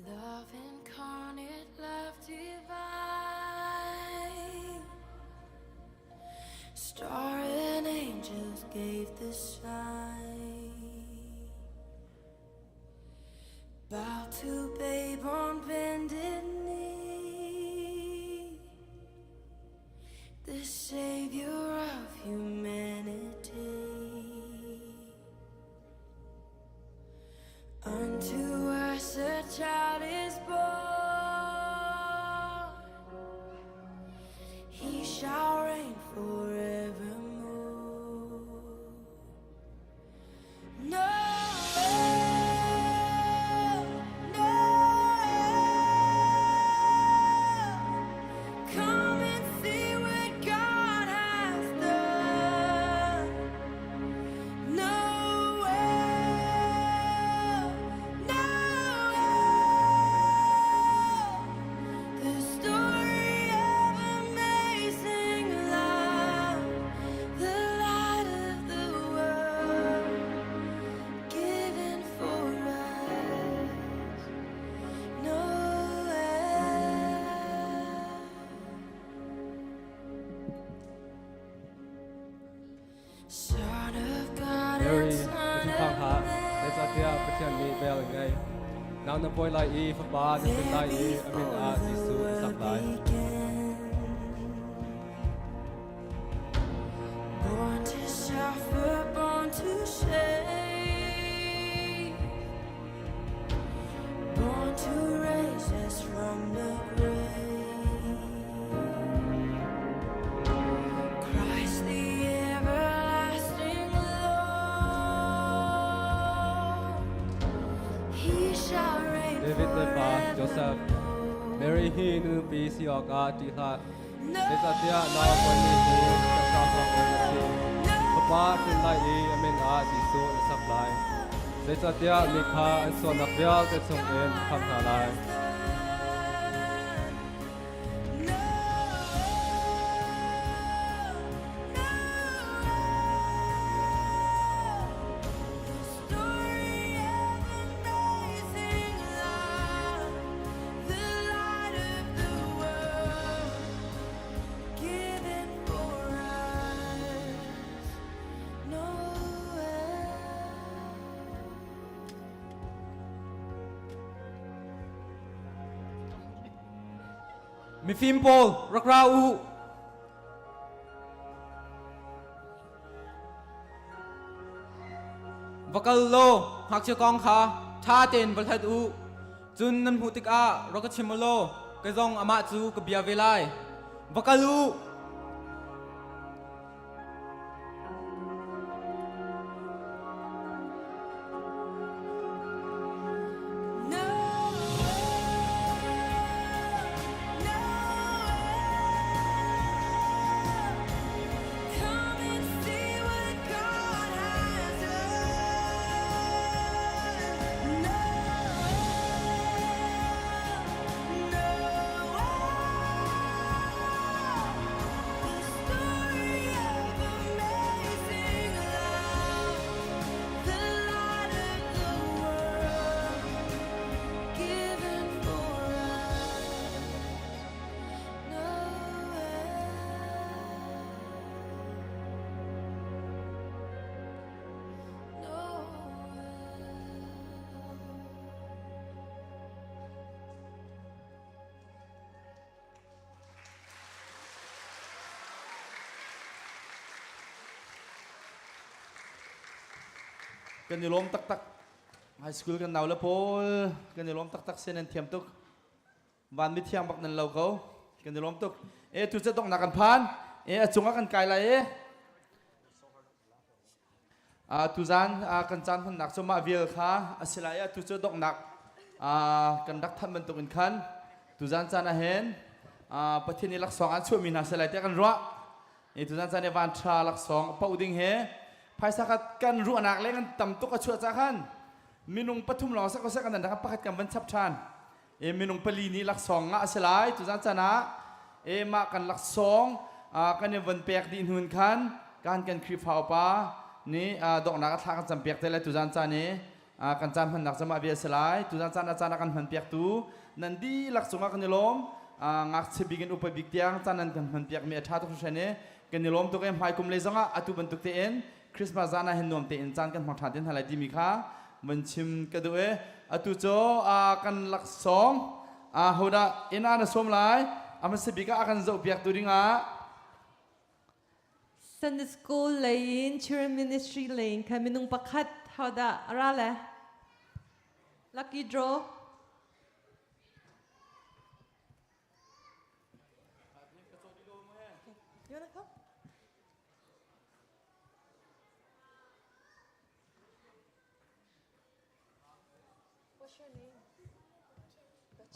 Love incarnate, love divine. Star and angels gave the sign. Bow to babe on bended knee, the savior of humanity. Unto us a child is born, he shall reign forevermore. No, no, come and see what God has done. No. Mary, the Pangha, let's at the Patian me bell again. Now the boy like E for bar, the like E, I mean, Jisu is supply. Born to suffer, born to save, born to raise us from the grave. Christ the everlasting Lord, he shall reign David the bar, Joseph, Mary he knew peace your God, the heart. Let's at the now when he is the cross of the sea. The bar, the like E, I mean, Jisu is supply. Let's at the Mikha and son of Bill, the song in Pangha. Mi phim pol rakra u vakal lo hak che kong kha tha ten bal that u chun nan hu tik a rak chimolo ke zong ama chu ka bia velai vakal u กันอยู่ล้มตักตักไฮสคูลกันหนาวแล้วพอกันอยู่ล้มตักตักเส้นเทียมตุกวันมิเทียมบักนั่นเราเขากันอยู่ล้มตุกทุจะต้องหนักกันพันจงกันไกลเลยทุจานกันจานพันหนักสมาเวียค่ะสิลายทุจะต้องหนักกันดักทันมันตุกันขันทุจานจานเห็นประเทศนี้หลักสองอันช่วยมีนาสิลายแต่กันรัวทุจานจานในวันชาหลักสองป้าอุดิงเฮภายสักกันรัวหนักเลยกันต่ำตุกกระชัวจ้าขันมีนุ่งปฐุมหล่อสักก็สักกันนะครับประคัดกันบรรชับชานมีนุ่งปลีนี้หลักสองงะสิลายทุจานจานะมากันหลักสองกันในวันเปียกดินหุ่นขันการกันคลิปเผาป่านี่ดอกนักทากันจำเปียกแต่ละตุจันจานี่กันจำพันนักสมาเบียสลายตุจันจานอาจารย์กันพันเปียกตูนันดีหลักสงกันในลมงักเสบิกันอุปบิกเตียงจานันกันพันเปียกมีอาชาตุชเนี่ยกันในลมตัวเอ็มไฮคุมเลยจังอ่ะตุบันตุกเตนคริสต์มาสจานะเห็นนวมเตนจานกันหมักฐานเตนหลายดีมีค่ะมันชิมกันด้วยตุโจกันหลักสองหัวดาอินานะสมไลมันเสบิกกันจะอุปเปียกตัวดิ้งSunday School Lane Children Ministry Lane ค่ะมีนุ่งประคัดเท่าดะอะไรแหละ Lucky Draw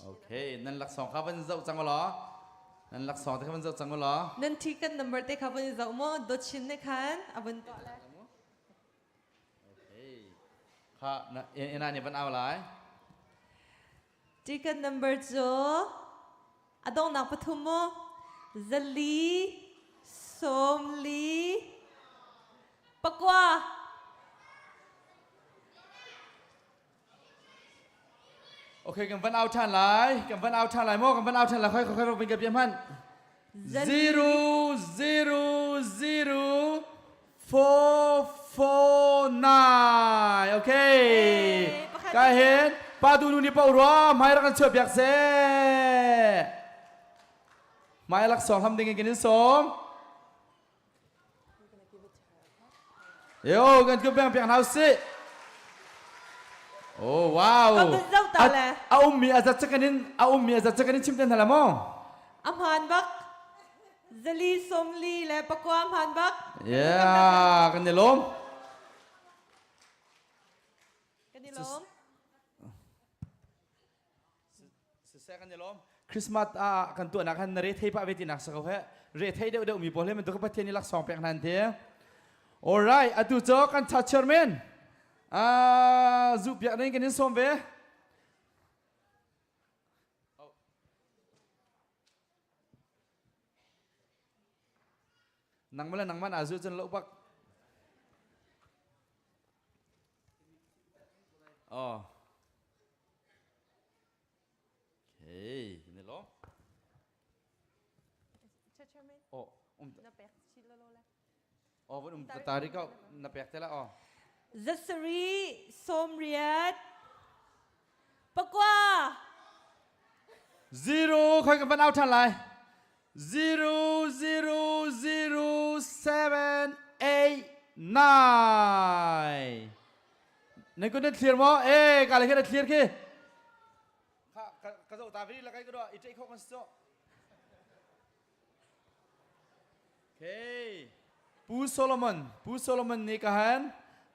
โอเคนั่นหลักสองครับมันจะจังวะหรอนั่นหลักสองแต่มันจะจังวะหรอนั่นที่กัน number เตะครับวันนี้จะมั่วดชินนะครับอันต่อเลยโอเคค่ะนั่นเนี่ยมันเอาอะไรที่กัน number จูอดองนักปฐุมมั่วซาลีสมลีปกว่าโอเคกันฟันเอาท่านหลายกันฟันเอาท่านหลายโม่กันฟันเอาท่านหลายค่อยๆเป็นกับเยี่ยมพัน 00449โอเคก็เห็นป้าดูนู่นนี่ป้ารัวไม่รักกันเชื่อเบียกเซ่ไม่รักสองทำดีกันที่สองเดี๋ยวกันก็แบ่งเฮาสิโอ้ว้าวเอามีอาจจะจักรนินชิมเต็นทะเลมั้งอัมฮันบักซาลีสมลีและปกวามฮันบักกันเดลมเสกันเดลมคริสต์มาสกันตัวนักฮันเรทให้ป้าเวทีนักสักเขาเรทให้เดี๋ยวมีโปรเลมันตัวก็ประเทศนี้หลักสองแปลงนันเทีย alright อะตุโจกันทัชเชอร์แมนจูบอยากได้กันนี่ส้มเวนังมันอาจูจนลุกปักอ๋อโอเคนี่ล้อโอ้นับแปกชิลโลแล้วอ๋อวันตาริก็นับแปกแต่ละอ๋อZasari Somriat Pakwa 0ค่อยกันฟันเอาท่านไร0007889นั่นก็ได้เคลียร์มั้งการอะไรแค่ได้เคลียร์แค่ข้าจะตาไปนี่แล้วใครก็ได้อีเจ้าเขากันสิโอเคปูโซโลมอนนี่กัน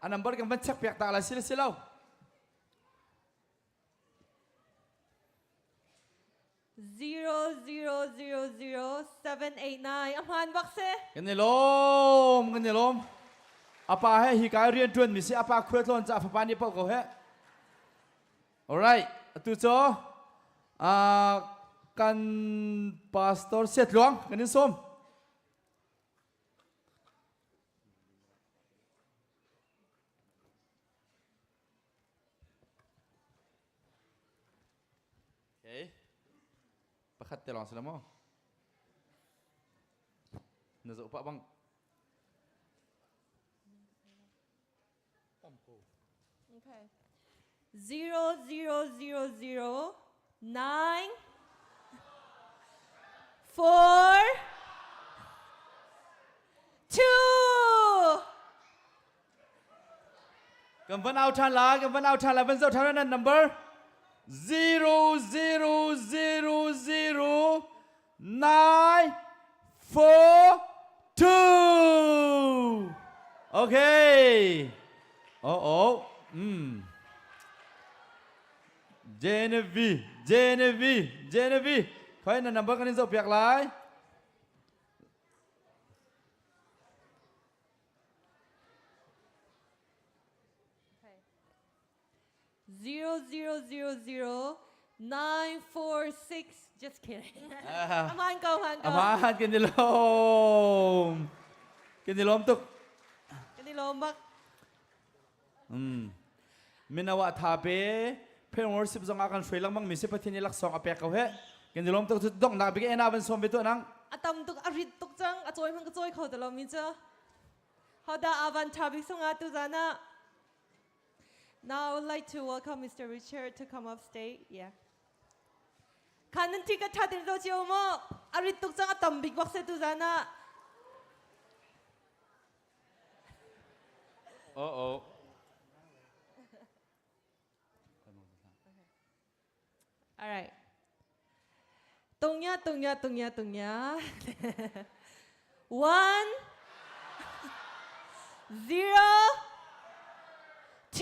อันนั้นบริการบัญชีเปียกตาอะไรสิเล่า0000789อัมฮันบักเซ่กันเนี่ยล้มอาปาให้ฮิการเรียนจวนมิสิอาปาคุยทอนจากฟ้านี่พวกเขาเฮ้ alright ตุโจกันพาสตอร์เสร็จหลวงกันนี่ส้มประคัดเตลองสลามอน่าจะอุปบังOkay 00009 4 2 กันวันเอาทันละกันวันเอาทันละวันเจ้าเท่านั้น number 0000942 โอเคโอ้เจเนวีใครนั่น number กันนี่จะเปียกไร 0000946 just kidding อามันgo อามากินดิลมตุกกันดิลมบักมินาวะทาเปเพื่อนวอร์สิบจงอาการช่วยลังมังมิสิพัฒนีลักษณ์อาเปียกเอาเหกินดิลมตุกทุดดงนักบิกเอนาเป็นสมบิตัวนังอาตมตุกอริตตุกจังอาจอยมันก็จอยเขาแต่เรามิจ้าเขาได้อาวันทาบิกสงอาตุจานะ Now I would like to welcome Mr. Richard to come up stage. Yeah. Kanan tika chatin do chiyo mo. Arit tuk chang atam big box tu zana. Oh. All right. Tungnya. 1 0 2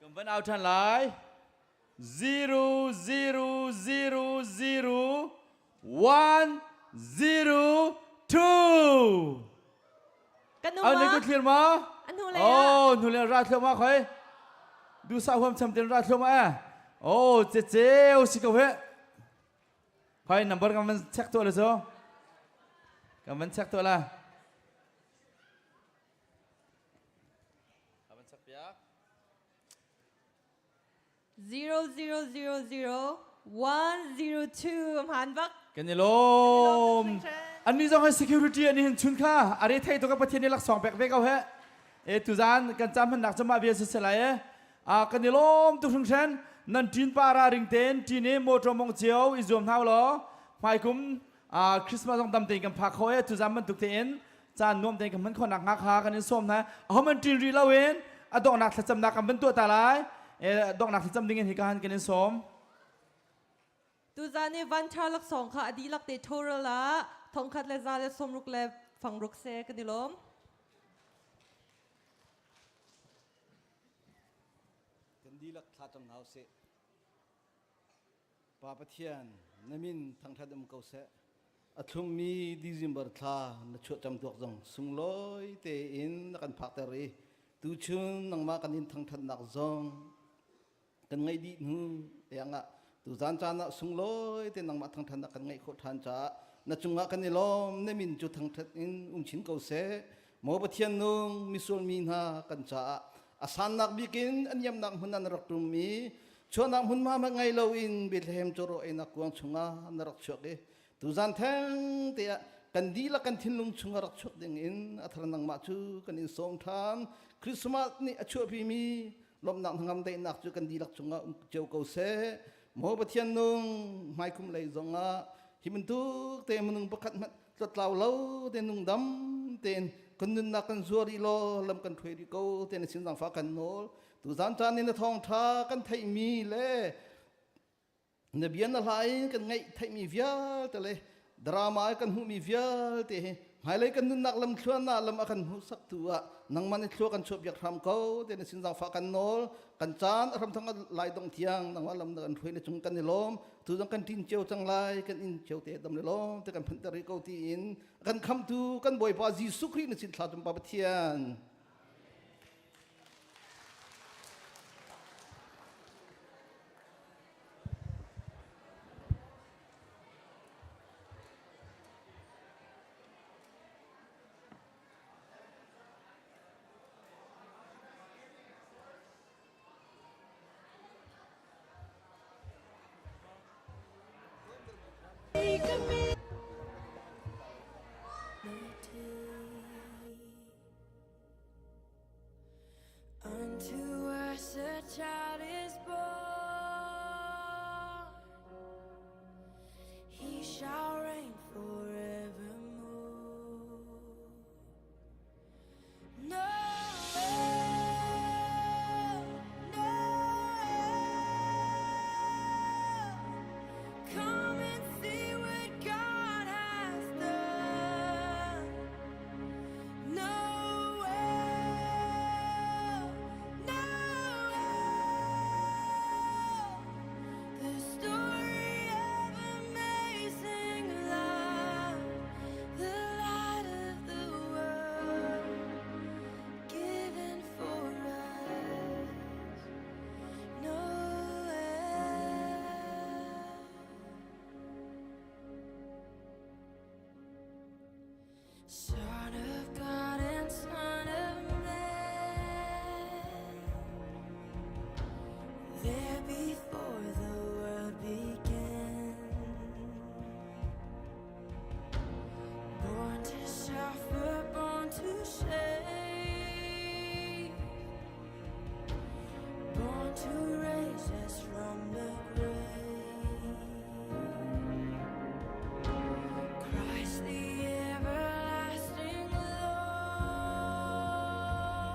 กันวันเอาทันหลาย0000102กันนู เอาหนึ่งก็เคลียร์มาอันนูเลย โอ้หนูเรียนราดเคลียร์มาใครดูสาวความจำเป็นราดเคลียร์มาโอ้เจ๊สิกับเฮ้ใคร number กันมันเช็คตัวเลยสิกันมันเช็คตัวละ 0000102หันบักกันนี่ลมอันนี้ต้องให้ security อันนี้เห็นชุนค่าอะไรไทยตัวกับประเทศนี้หลัก2แปลกเบกเอาเหรอตุจานกันจำมันหนักจะมาเบียร์เสียเลยกันนี่ลมตุกทุงเชนนั่นจีนปาราริงเตนจีนี่โมโตมงเจียวอิจอมเท่าหรอหมายคุมคริสต์มาสต้องตำเต็งกันพักเขาตุจานมันตุกเตนจานนวมเต็งกันมันคนหนักหักหากันนี่ส้มนะเอามันจีนรีละเวนดอกหนักจำหนักกันเป็นตัวตาลายดอกหนักจำดิ่งเหตุการณ์กันนี่ส้มตุจานี่วันชาลักสองค่ะอดีลักเตโทรละทองคัดเลซาเลสมรุกเลฝั่งรุกเซกันดิลมกันดีลักทาจังเอาเสปาปเทียนนมินทางทัดมเกาเสอัทุมมีดิซิมเบอร์ทานชดจำตัวจงสุงลอยเตอินกันพักแต่รีตูชุนนังมากันอินทางทัดนักจงกันไงดีนูยังอ่ะตุจานจานะสุงลอยเตนังมาทางทันนักกันไงโคทานจ้านัจุงะกันนี่ล้อมเนมินจุดทางทัดอินชินเกาเสหมอปะเทียนนุงมิสุลมีนากันจ้าอาสานนักบิกินอันยำนักหุนันรักตุมีชวนนักหุนมาเมื่อไงเราอินบิดเฮมจโรเอนักกวางชงานรักชกเอตุจานแทงเตะกันดีละกันทิ้งลุงชงรักชกดิ่งอินอัทรนังมาจูกันอินสมทานคริสต์มาสนี่อชัวพีมีลมนักทางกำได้นักจูกันดีลักชงะเจ้าเกาเสหมอปะเทียนนุงไม่คุ้มเลยจงะที่มันทุกเตะมันนุงประคัดมันตัดเล่าเล่าเตะนุงดำเตะคนนึงนักกันซัวริโลลำกันถวยดิโก้เตะในสินสังฟ้ากันโนตุจานจานนี่ในทองทากันไทยมีเล่ในเบียนอะไรกันไงไทยมีเวียแต่เลยดราม่ากันหูมีเวียเตะหายเลยกันนึงนักลำชวนน่ะลำอากันหูสักตัวนังมันในชัวกันชอบอยากทำเขาเตะในสินสังฟ้ากันโนกันจานทำทั้งลายตรงเทียงนังว่าลำกันถวยในจงกันในลมตุจานกันทิ้งเจียวจังไรกันอินเจียวเตะดำในลมแต่กันพันตริโกตีอินกันคำตูกันบ่อยปาจีสุครีในสินทราจมปาปเทียน offer born to shame, born to raise us from the grave.